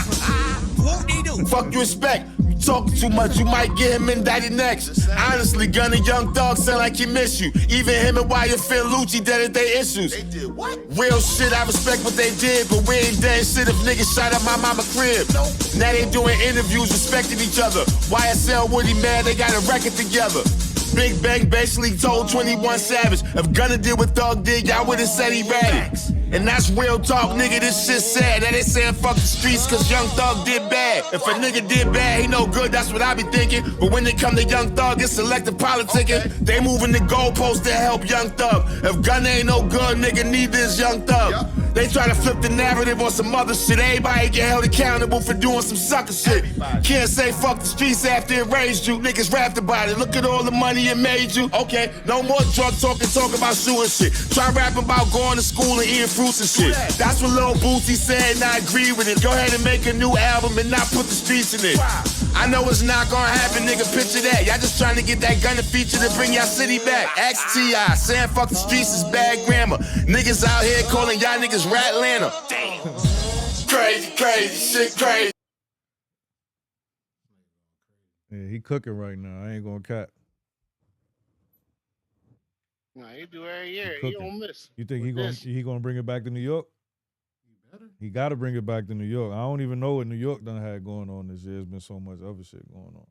Fuck you expect. You talking too much, you might get him indicted next. Honestly, Gunna Young Thug sound like he miss you. Even him and Wyatt Lucci dead at their issues. They did what? Real shit, I respect what they did, but we ain't dead shit if niggas shot at my mama crib. Now they doing interviews, respecting each other. YSL Woody mad, they got a record together. Big Bang basically told 21 Savage, if Gunna did what Thug did, y'all would've said he ratted. And that's real talk, nigga, this shit sad. That they saying fuck the streets cause Young Thug did bad. If a nigga did bad, he no good, that's what I be thinking. But when they come to Young Thug, it's selective politicking. They moving the goalposts to help Young Thug. If Gunna ain't no good, nigga, neither is Young Thug. They try to flip the narrative on some other shit. Everybody get held accountable for doing some sucker shit. Can't say fuck the streets after it raised you. Niggas rapped about it. Look at all the money it made you. Okay, no more drug talking, talk about shooting shit. Try rapping about going to school and eating fruits and shit. That's what Lil Boosie said and I agree with it. Go ahead and make a new album and not put the streets in it. I know it's not gonna happen, nigga, picture that. Y'all just trying to get that Gunna feature to bring y'all city back. Ask T.I. saying fuck the streets is bad grammar. Niggas out here calling y'all niggas Ratlanta. Damn. Crazy, crazy, shit crazy. Yeah, he cooking right now. I ain't gonna cap. Nah, he do every year. He He don't miss. You think With he gonna bring it back to New York? He got to bring it back to New York. I don't even know what New York done had going on this year. There's been so much other shit going on.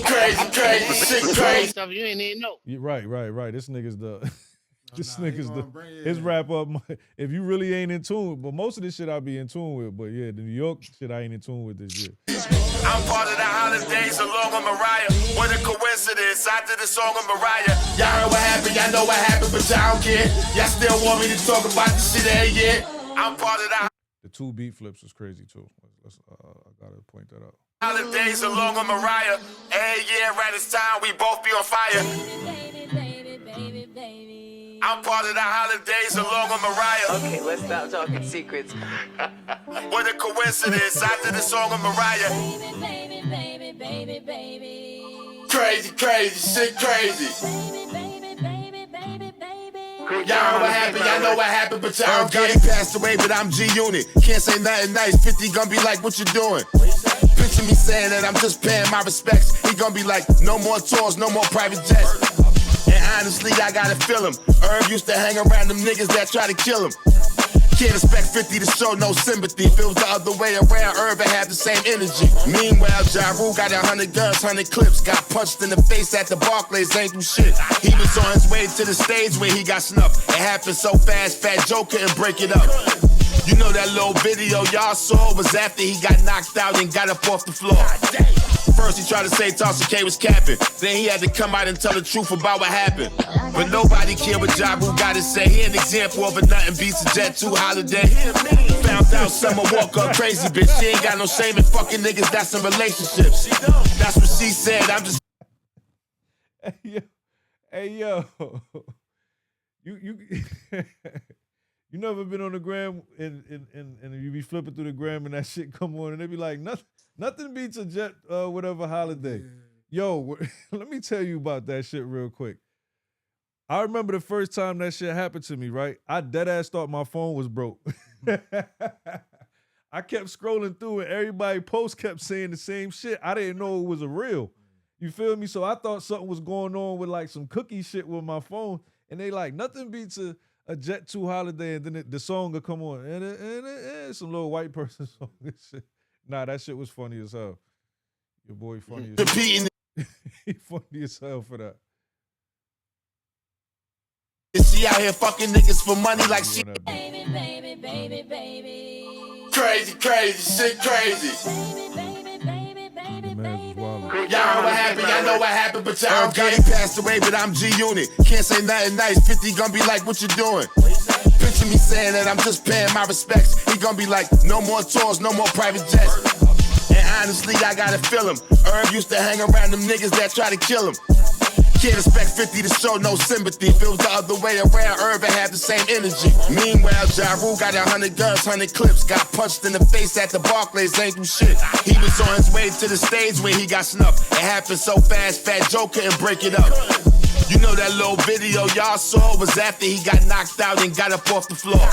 Crazy, crazy, shit crazy. Stuff you ain't even know. Right. This nigga's the... This nigga's his wrap up. If you really ain't in tune, but most of this shit I be in tune with. But yeah, the New York shit I ain't in tune with this year. I'm part of the holidays along with Mariah. What a coincidence, I did a song with Mariah. Y'all heard what happened, y'all know what happened, but y'all don't care. Y'all still want me to talk about this shit every year. I'm part of the 2 beat flips was crazy too. I gotta point that out. Holidays along with Mariah. Every year around this time, we both be on fire. I'm part of the holidays along with Mariah. Okay, let's stop talking secrets. What a coincidence, I did a song with Mariah. Crazy, crazy, shit crazy. Y'all heard what happened, y'all know what happened, but y'all don't get it. Passed away, but I'm G-Unit. Can't say nothing nice, 50 gonna be like, what you doing? Picture me saying that I'm just paying my respects. He gonna be like, no more tours, no more private jets. And honestly, I gotta feel him. Herb used to hang around them niggas that try to kill him. Can't expect 50 to show no sympathy. If it was the other way around, Herb would have the same energy. Meanwhile, Ja Rule got 100 guns, 100 clips. Got punched in the face at the Barclays, ain't do shit. He was on his way to the stage where he got snuffed. It happened so fast, Fat Joe couldn't break it up. You know that little video y'all saw was after he got knocked out and got up off the floor. First he tried to say Tasha K was capping. Then he had to come out and tell the truth about what happened. But nobody cared what Ja Rule got to say. He an example of a nothing beats a Jet 2 holiday. Found out Summer Walker, a crazy bitch. She ain't got no shame in fucking niggas that's in relationships. That's what she said. I'm just... Hey yo. You you never been on the gram and you be flipping through the gram and that shit come on and they be like, nothing beats a Jet whatever holiday. Yo, let me tell you about that shit real quick. I remember the first time that shit happened to me, right? I deadass thought my phone was broke. I kept scrolling through and everybody post kept saying the same shit. I didn't know it was a real. You feel me? So I thought something was going on with like some cookie shit with my phone. And they like, nothing beats a Jet 2 holiday, and then the song will come on. And it's some little white person song. Nah, that shit was funny as hell. Your boy funny as hell. He funny as hell for that. She out here fucking niggas for money like she... Baby. Crazy, crazy, shit crazy. Y'all heard what happened, y'all know what happened, but y'all don't get it. Passed away, but I'm G-Unit. Can't say nothing nice, 50 gonna be like, what you doing? Picture me saying that I'm just paying my respects. He gonna be like, no more tours, no more private jets. And honestly, I gotta feel him. Herb used to hang around them niggas that try to kill him. Can't expect 50 to show no sympathy. If it was the other way around, Herb would have the same energy. Meanwhile, Ja Rule got 100 guns, 100 clips. Got punched in the face at the Barclays, ain't do shit. He was on his way to the stage where he got snuffed. It happened so fast, Fat Joe couldn't break it up. You know that little video y'all saw was after he got knocked out and got up off the floor.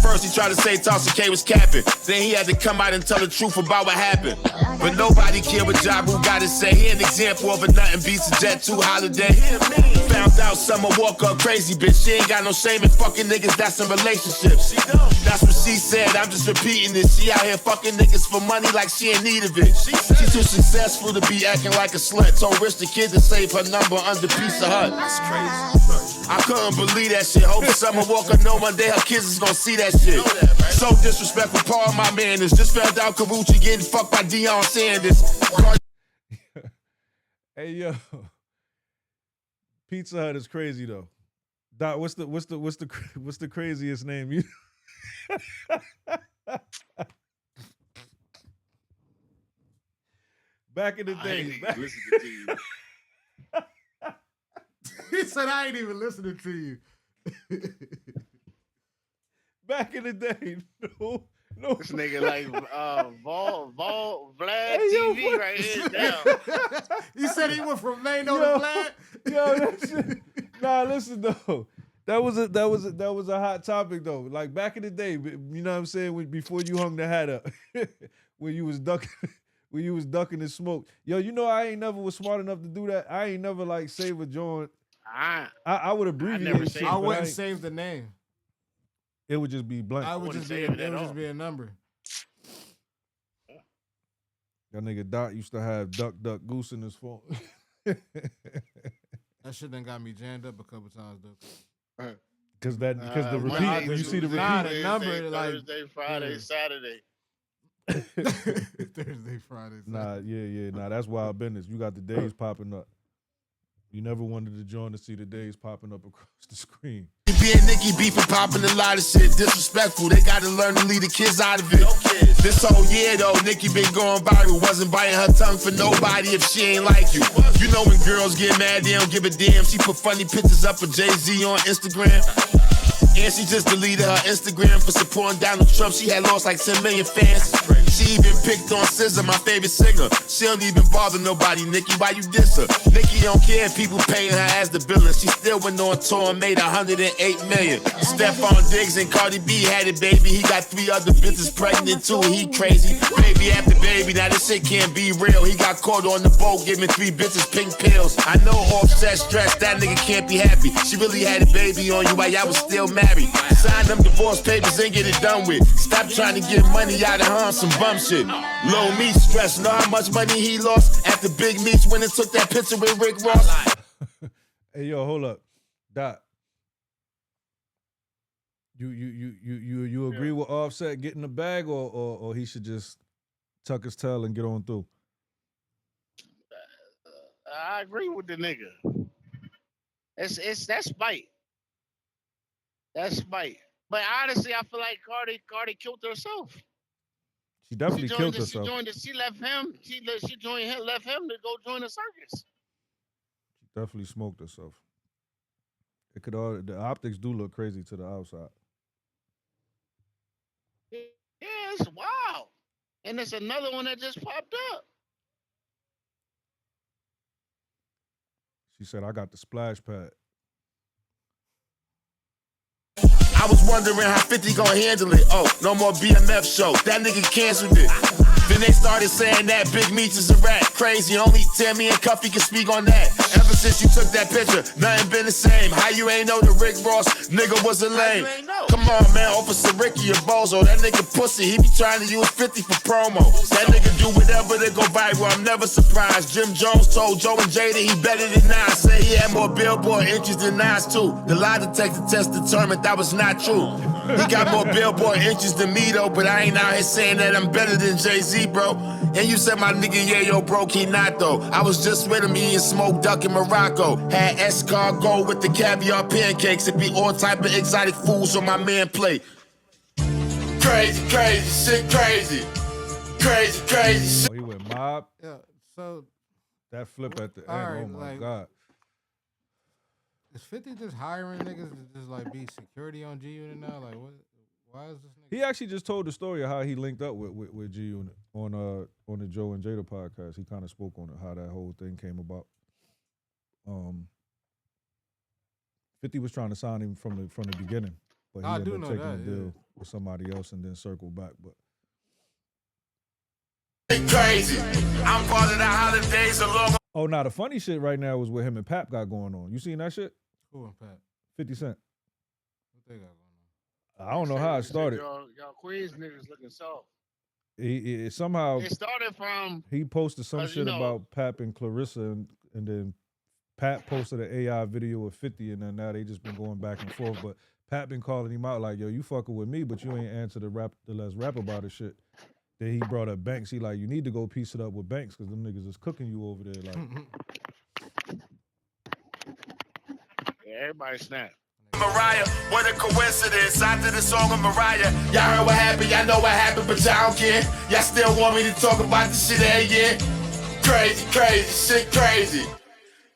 First he tried to say Tasha K was capping. Then he had to come out and tell the truth about what happened. But nobody cared what Ja Rule got to say. He an example of a nothing beats a Jet 2 holiday. Found out Summer Walker, a crazy bitch. She ain't got no shame in fucking niggas that's in relationships. That's what she said, I'm just repeating it. She out here fucking niggas for money like she in need of it. She too successful to be acting like a slut. Told Rich the kid to save her number under Pizza Hut. That's crazy. I couldn't believe that shit. Hope Summer Walker know one day her kids is gonna see that shit. So disrespectful, Paul, my man is. Just found out Karuchi getting fucked by Deion Sanders. Hey yo, Pizza Hut is crazy though. Doc, what's the craziest name you? Back in the day. Listening to you. He said, I ain't even listening to you. Back in the day, no. This nigga like Vlad Hey, yo, TV right here down. He said he went from Mano to Vlad. Yo, that shit. Nah, listen though. That was a hot topic though. Like back in the day, you know what I'm saying? Before you hung the hat up, when you was ducking the smoke. Yo, you know I ain't never was smart enough to do that. I ain't never like save a joint. I would abbreviate shit. I wouldn't save the name. It would just be blank. It would just be a number. That nigga Dot used to have Duck Duck Goose in his phone. That shit done got me jammed up a couple times though. Because the repeat, when you see the repeat, the number like Thursday, Friday, Saturday. Thursday, Friday. Saturday. Nah, that's wild business. You got the days popping up. You never wanted to join to see the days popping up across the screen. Being Nicki beefing, popping a lot of shit. Disrespectful, they gotta learn to leave the kids out of it. No kids. This whole year though, Nicki been going viral. Wasn't biting her tongue for nobody if she ain't like you. You know when girls get mad, they don't give a damn. She put funny pictures up of Jay-Z on Instagram. And she just deleted her Instagram for supporting Donald Trump. She had lost like 10 million fans. She even picked on SZA, my favorite singer. She don't even bother nobody, Nicki. Why you diss her? Nicki don't care if people paying her as the billing. She still went on tour and made 108 million. Stephon Diggs and Cardi B had it, baby. He got 3 other bitches pregnant too. He crazy. Baby after baby, now this shit can't be real. He got caught on the boat giving 3 bitches pink pills. I know Offset stressed, that nigga can't be happy. She really had a baby on you while y'all was still married. Sign them divorce papers and get it done with. Stop trying to get money out of her on some bum shit. Low Meat stressed, know how much money he lost after Big Meats went and took that picture with Rick Ross. Hey yo, hold up, Dot. You agree with Offset getting the bag, or he should just tuck his tail and get on through? I agree with the nigga. That's spite. That's spite. But honestly, I feel like Cardi killed herself. She definitely killed herself. She left him. She joined him. Left him to go join the circus. She definitely smoked herself. It could all the optics do look crazy to the outside. Yeah, it's wild. And there's another one that just popped up. She said, "I got the splash pad." I was wondering how 50 gon' handle it. Oh, no more BMF show. That nigga canceled it. Then they started saying that Big Meats is a rat. Crazy, only Tammy and Cuffy can speak on that. Ever since you took that picture, nothing been the same. How you ain't know the Rick Ross nigga was a lame? Come on, man, Officer Ricky or Bozo. That nigga pussy, he be trying to use 50 for promo. That nigga do whatever to go viral, I'm never surprised. Jim Jones told Joe and Jada he better than Nas. Said he had more Billboard entries than Nas too. The lie detector test determined that was not true. He got more Billboard entries than me though, but I ain't out here saying that I'm better than Jay-Z, bro. And you said my nigga, yeah, yo, broke, he not though. I was just with him eating smoked duck in Morocco. Had escargot with the caviar pancakes. It be all type of exotic foods on my man plate. Crazy, crazy, shit crazy. Crazy, crazy shit. Oh, he went mob. Yeah, so that flip at the end. right, Oh my like, god. Is 50 just hiring niggas to just like be security on G Unit now? Like what? Why is this nigga? He actually just told the story of how he linked up with G Unit on the Joe and Jada podcast. He kind of spoke on it, how that whole thing came about. 50 was trying to sign him from the beginning, but he ended up taking a deal with somebody else and then circled back. But crazy. I'm part of the holidays along. Oh, now the funny shit right now is what him and Pap got going on. You seen that shit? Who and Pat? 50 Cent. What they got going on? I don't know how it started. Y'all Queens niggas looking soft. He somehow It started from he posted some shit about Pap and Clarissa, and then Pat posted an AI video with 50, and then now they just been going back and forth. But Pat been calling him out like, yo, you fucking with me, but you ain't answer the Let's Rap About It shit. Then he brought up Banks. He like, you need to go piece it up with Banks because them niggas is cooking you over there. Like, Yeah, everybody snap. Mariah, what a coincidence. I did a song of Mariah. Y'all heard what happened, y'all know what happened, but y'all don't care. Y'all still want me to talk about this shit every year. Crazy, crazy, shit crazy.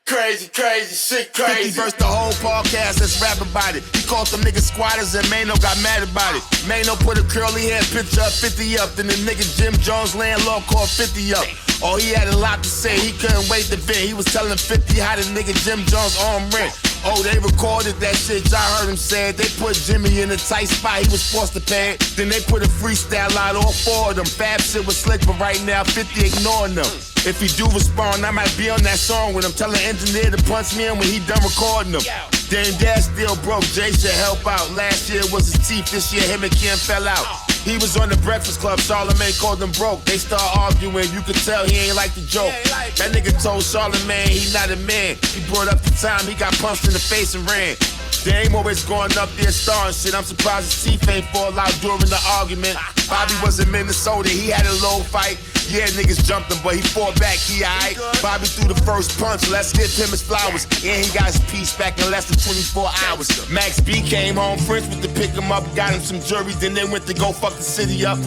Crazy, crazy, shit crazy. 50 verse the whole podcast, let's rap about it. He called them niggas squatters and Mano got mad about it. Mano put a curly hair picture of 50 up. Then the nigga Jim Jones landlord called 50 up. Oh, he had a lot to say, he couldn't wait to vent. He was telling 50 how the nigga Jim Jones on rent. Oh, they recorded that shit, y'all heard him say it. They put Jimmy in a tight spot, he was forced to pay it. Then they put a freestyle out, all four of them. Fab shit was slick, but right now 50 ignoring them. If he do respond, I might be on that song with him. Tell the engineer to punch me in when he done recording them. Then Dad still broke, Jay should help out. Last year was his teeth, this year him and Kim fell out. He was on the Breakfast Club, Charlamagne called him broke. They start arguing, you could tell he ain't like the joke. That nigga told Charlamagne he not a man. He brought up the time he got punched in the face and ran. They ain't always going up there starring shit. I'm surprised his teeth ain't fall out during the argument. Bobby was in Minnesota, he had a low fight. Yeah, niggas jumped him, but he fought back, he aight. Bobby threw the first punch, let's give him his flowers. And he got his piece back in less than 24 hours. Max B came home, French went to pick him up, got him some jewelry, then they went to go fuck the city up.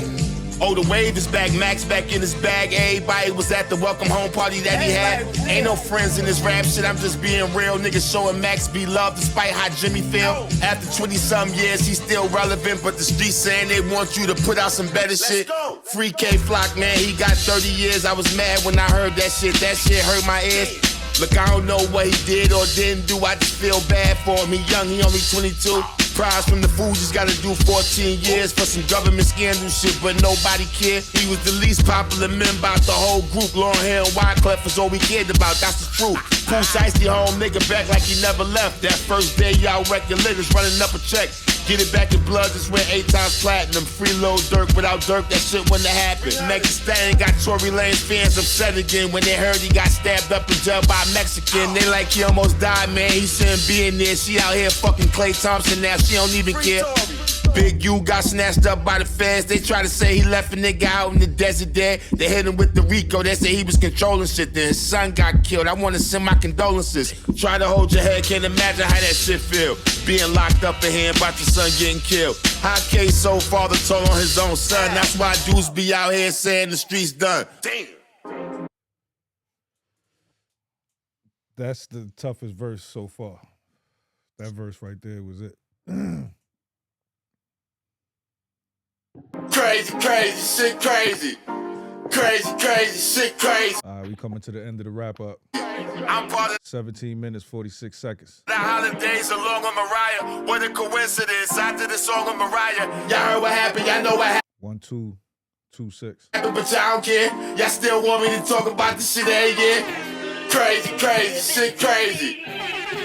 Oh, the wave is back, Max back in his bag. Everybody was at the welcome home party that he had. Ain't no friends in this rap shit, I'm just being real. Niggas showing Max B love despite how Jimmy feel. After 20-something years, he's still relevant, but the streets saying they want you to put out some better shit. Free K Flock, man, he got 30 years. I was mad when I heard that shit hurt my ears. Look, I don't know what he did or didn't do, I just feel bad for him. He young, he only 22. Prize from the Fugees, gotta do 14 years for some government scandal shit, but nobody cared. He was the least popular member out the whole group. Long hair and Wyclef was all we cared about, that's the truth. Cool Shiesty home, nigga back like he never left. That first day y'all wreck your litters, running up a check. Get it back in blood, just went 8 times platinum. Freeload Dirk, without Dirk, that shit wouldn't have happened. Megan Stallion got Tory Lanez fans upset again when they heard he got stabbed up in jail by a Mexican. They like he almost died, man, he shouldn't be in there. She out here fucking Klay Thompson now, she don't even care. Big U got snatched up by the feds. They try to say he left a nigga out in the desert there. They hit him with the Rico. They say he was controlling shit. Then his son got killed. I want to send my condolences. Try to hold your head. Can't imagine how that shit feel. Being locked up in here about your son getting killed. How K-So father told on his own son. That's why dudes be out here saying the streets done. Damn. that's the toughest verse so far. That verse right there was it. Crazy, crazy, shit crazy. Crazy, crazy, shit crazy. All right, we coming to the end of the wrap up. I'm part of 17 minutes, 46 seconds. the holidays along with Mariah. What a coincidence. I did a song with Mariah. Y'all heard what happened, y'all know what happened. 1, 2, 2, 6. But y'all don't care. Y'all still want me to talk about this shit every year. Crazy, crazy, shit crazy.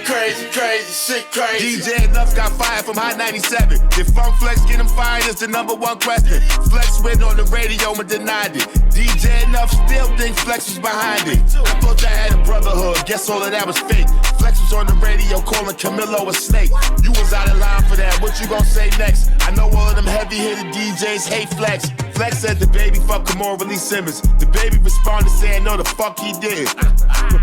Crazy, crazy, shit crazy. DJ Enough got fired from Hot 97. Did Funk Flex get him fired is the #1 question. Flex went on the radio and denied it. DJ Enough still think Flex was behind it. I thought y'all had a brotherhood, guess all of that was fake. Flex was on the radio calling Camilo a snake. You was out of line for that, what you gonna say next? I know all of them heavy-hitter DJs hate Flex. Flex said the baby fucked Kamora Lee Simmons. The baby responded saying no, the fuck he didn't.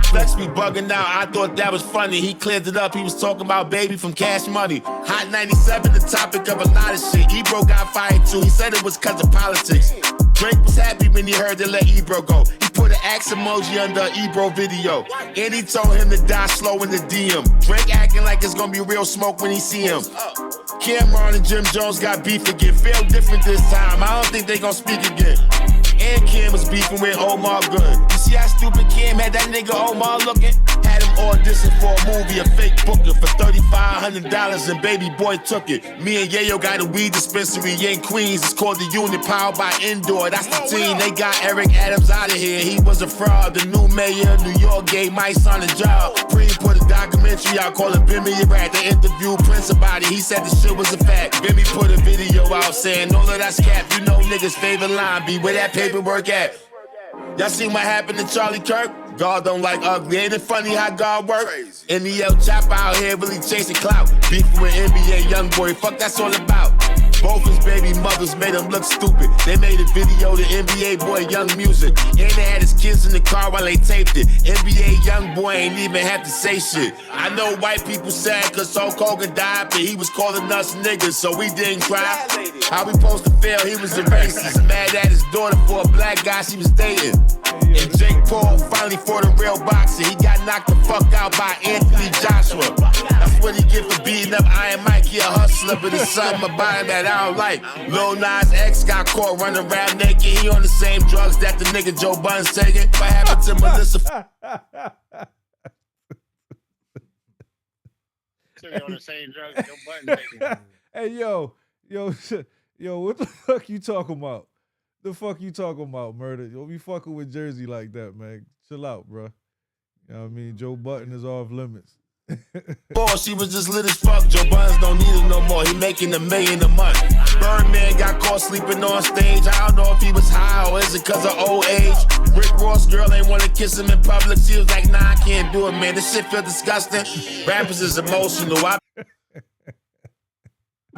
Flex be bugging out, I thought that was funny. He cleared it up, he was talking about baby from Cash Money. Hot 97, the topic of a lot of shit. Ebro got fired too, he said it was cause of politics. Drake was happy when he heard they let Ebro go. He put an axe emoji under an Ebro video. And he told him to die slow in the DM. Drake acting like it's gonna be real smoke when he see him. Cameron and Jim Jones got beef again. Feel different this time, I don't think they gon' speak again. And Kim was beefing with Omar Gunn. You see how stupid Kim had that nigga Omar looking? Had him audition for a movie, a fake booking for $3,500 and baby boy took it. Me and Yayo got a weed dispensary in Queens. It's called the Unit, powered by Indoor. That's the team. They got Eric Adams out of here. He was a fraud. The new mayor of New York gave my son a job. Preem put a documentary out calling Bimmy a rat. They interviewed Prince about it. He said the shit was a fact. Bimmy put a video out saying all of that's cap. You know niggas' favorite line be where that paperwork at. Y'all seen what happened to Charlie Kirk? God don't like ugly. Ain't it funny how God works? NEL chopper out here really chasing clout. Beefing with NBA young boy, fuck that's all about. Both his baby mothers made him look stupid. They made a video to NBA boy Young Music. And they had his kids in the car while they taped it. NBA young boy ain't even have to say shit. I know white people sad cause Hulk Hogan died, but he was calling us niggas, so we didn't cry. How we supposed to feel? He was a racist. Mad at his daughter for a black guy she was dating. And Jake Paul finally fought a real boxer. He got knocked the fuck out by Anthony Joshua. That's what he get for beating up Iron Mike. He a hustler, but it's something about him that I don't like. Lil Nas X got caught running around naked. He on the same drugs that the nigga Joe Budden's taking. What happened to Melissa? So they on the same drugs Joe Budden's taking. Hey, yo, what the fuck you talking about? The fuck you talking about, Murder? Yo, be fucking with Jersey like that, man. Chill out, bro. You know what I mean? Joe Budden is off limits. Boy, she was just lit as fuck. Joe Buttons don't need her no more. He making $1 million a month. Birdman got caught sleeping on stage. I don't know if he was high or is it cause of old age. Rick Ross girl ain't wanna kiss him in public. She was like, nah, I can't do it, man. This shit feel disgusting. Rappers is emotional. I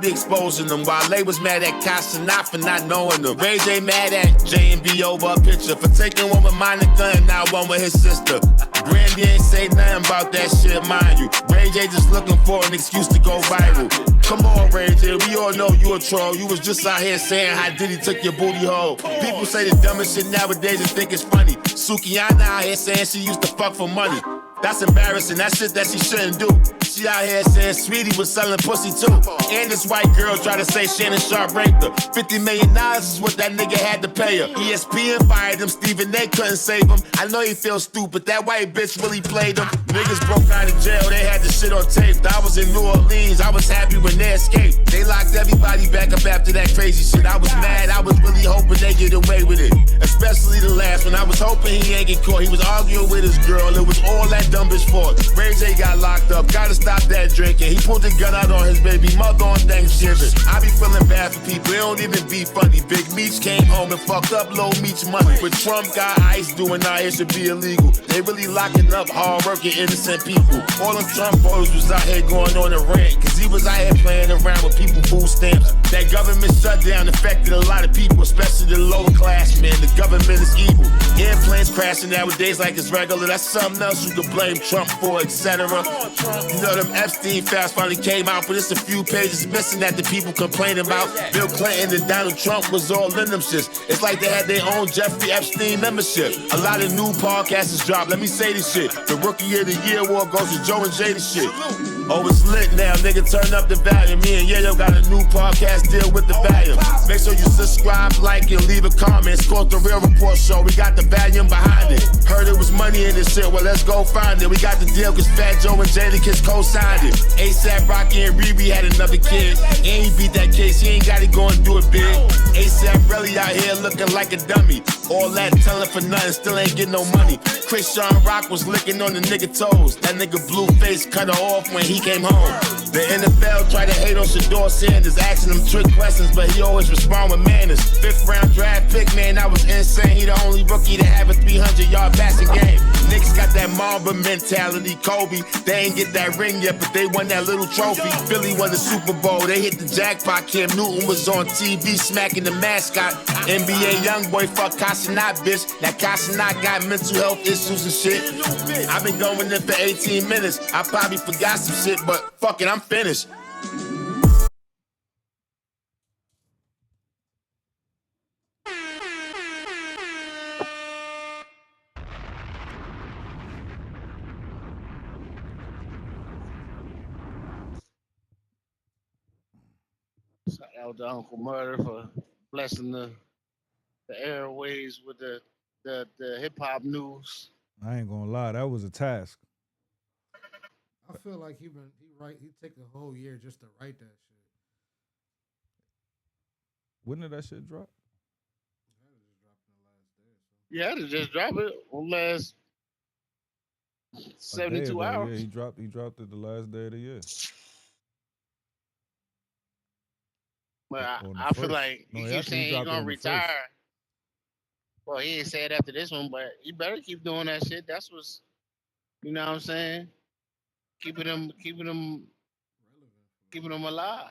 be exposing them while they was mad at Casanat for not knowing them. Ray J mad at J&B over a picture for taking one with Monica and now one with his sister. Brandy ain't say nothing about that shit, mind you. Ray J just looking for an excuse to go viral. Come on, Ray J, we all know you a troll. You was just out here saying how Diddy took your booty hole. People say the dumbest shit nowadays and think it's funny. Sukiyana out here saying she used to fuck for money. That's embarrassing, that shit that she shouldn't do. She out here saying Sweetie was selling pussy too. And this white girl tried to say Shannon Sharp raped her. $50 million is what that nigga had to pay her. ESPN fired him, Stephen A couldn't save him. I know he feels stupid, that white bitch really played him. Niggas broke out of jail, they had the shit on tape. I was in New Orleans, I was happy when they escaped. They locked everybody back up after that crazy shit. I was mad, I was really hoping they get away with it. Especially the last one, I was hoping he ain't get caught. He was arguing with his girl, it was all that dumb bitch fault. Ray J got locked up, gotta stop that drinking. He pulled the gun out on his baby mother on Thanksgiving. I be feeling bad for people, it don't even be funny. Big Meech came home and fucked up Lil Meech money. But Trump got ICE doing out here should be illegal. They really locking up hard-working innocent people. All them Trump voters was out here going on a rant, cause he was out here playing around with people food stamps. That government shutdown affected a lot of people, especially the lower class, man. The government is evil. Airplanes crashing nowadays like it's regular. That's something else you could blame Trump for, etc. You know, them Epstein files finally came out, but it's a few pages missing that the people complaining about. Bill Clinton and Donald Trump was all in them shits. It's like they had their own Jeffrey Epstein membership. A lot of new podcasts dropped. Let me say this shit. The Rookie of the Year award goes to Joe and Jada shit. Oh, it's lit now, nigga, turn up the volume. Me and Yayo got a new podcast deal with the volume. Make sure you subscribe, like, and leave a comment. It's called The Real Report Show, we got the volume behind it. Heard it was money in this shit, well, let's go find it. We got the deal cause Fat Joe and Jadakiss co-signed it. ASAP Rocky and Riri had another kid. And he beat that case, he ain't gotta go and do it big. ASAP really out here looking like a dummy. All that telling for nothing, still ain't getting no money. Chris Sean Rock was licking on the nigga toes. That nigga Blueface cut her off when he came home. The NFL tried to hate on Shador Sanders, asking him trick questions, but he always respond with manners. 5th round draft pick, man, that was insane. He the only rookie to have a 300-yard passing game. Knicks got that Mamba mentality. Kobe, they ain't get that ring yet, but they won that little trophy. Philly won the Super Bowl, they hit the jackpot. Cam Newton was on TV smacking the mascot. NBA YoungBoy fuck Casanat, bitch. That Casanat got mental health issues and shit. I've been going in for 18 minutes. I probably forgot some shit, but fuck it, I'm finished. Shout out to Uncle Murder for blessing the airways with the hip hop news. I ain't gonna lie, that was a task. I feel like he take a whole year just to write that shit. When did that shit drop? Yeah, to just drop it on last 72 hours. Yeah, he dropped it the last day of the year. But I feel like he keeps saying he's gonna retire. Well, he ain't say it after this one, but you better keep doing that shit. That's what's, you know what I'm saying? Keeping them alive.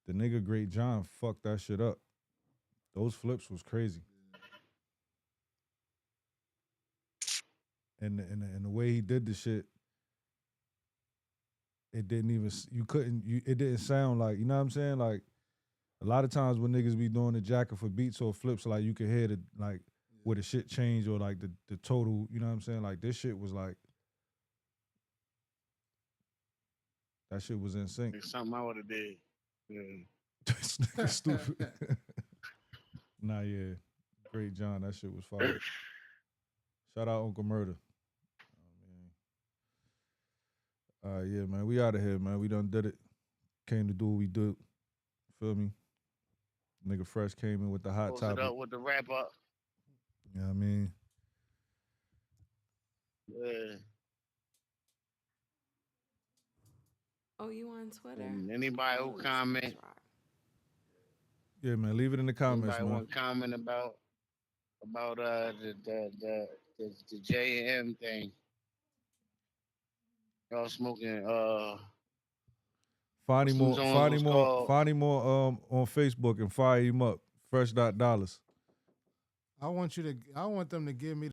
The nigga Great John fucked that shit up. Those flips was crazy. And the way he did the shit, it didn't even, it didn't sound like, you know what I'm saying? Like, a lot of times when niggas be doing the jacket for beats or flips, like, you can hear the, like, where the shit change or, like, the total, you know what I'm saying? Like, this shit was, like, that shit was in sync. It's something I would have did. Yeah. This nigga stupid. Nah, yeah. Great John, that shit was fire. Shout out Uncle Murder. Yeah, man, we out of here, man. We done did it. Came to do what we do. Feel me? Nigga Fresh came in with the hot Close topic. it up with the wrap up. You know what I mean? Yeah. Oh, you on Twitter? And anybody who comment. Yeah, man. Leave it in the comments, Anybody man. want to comment about the J&M thing? Y'all smoking Find him what's on Facebook and fire him up. Fresh.Dollaz. I want them to give me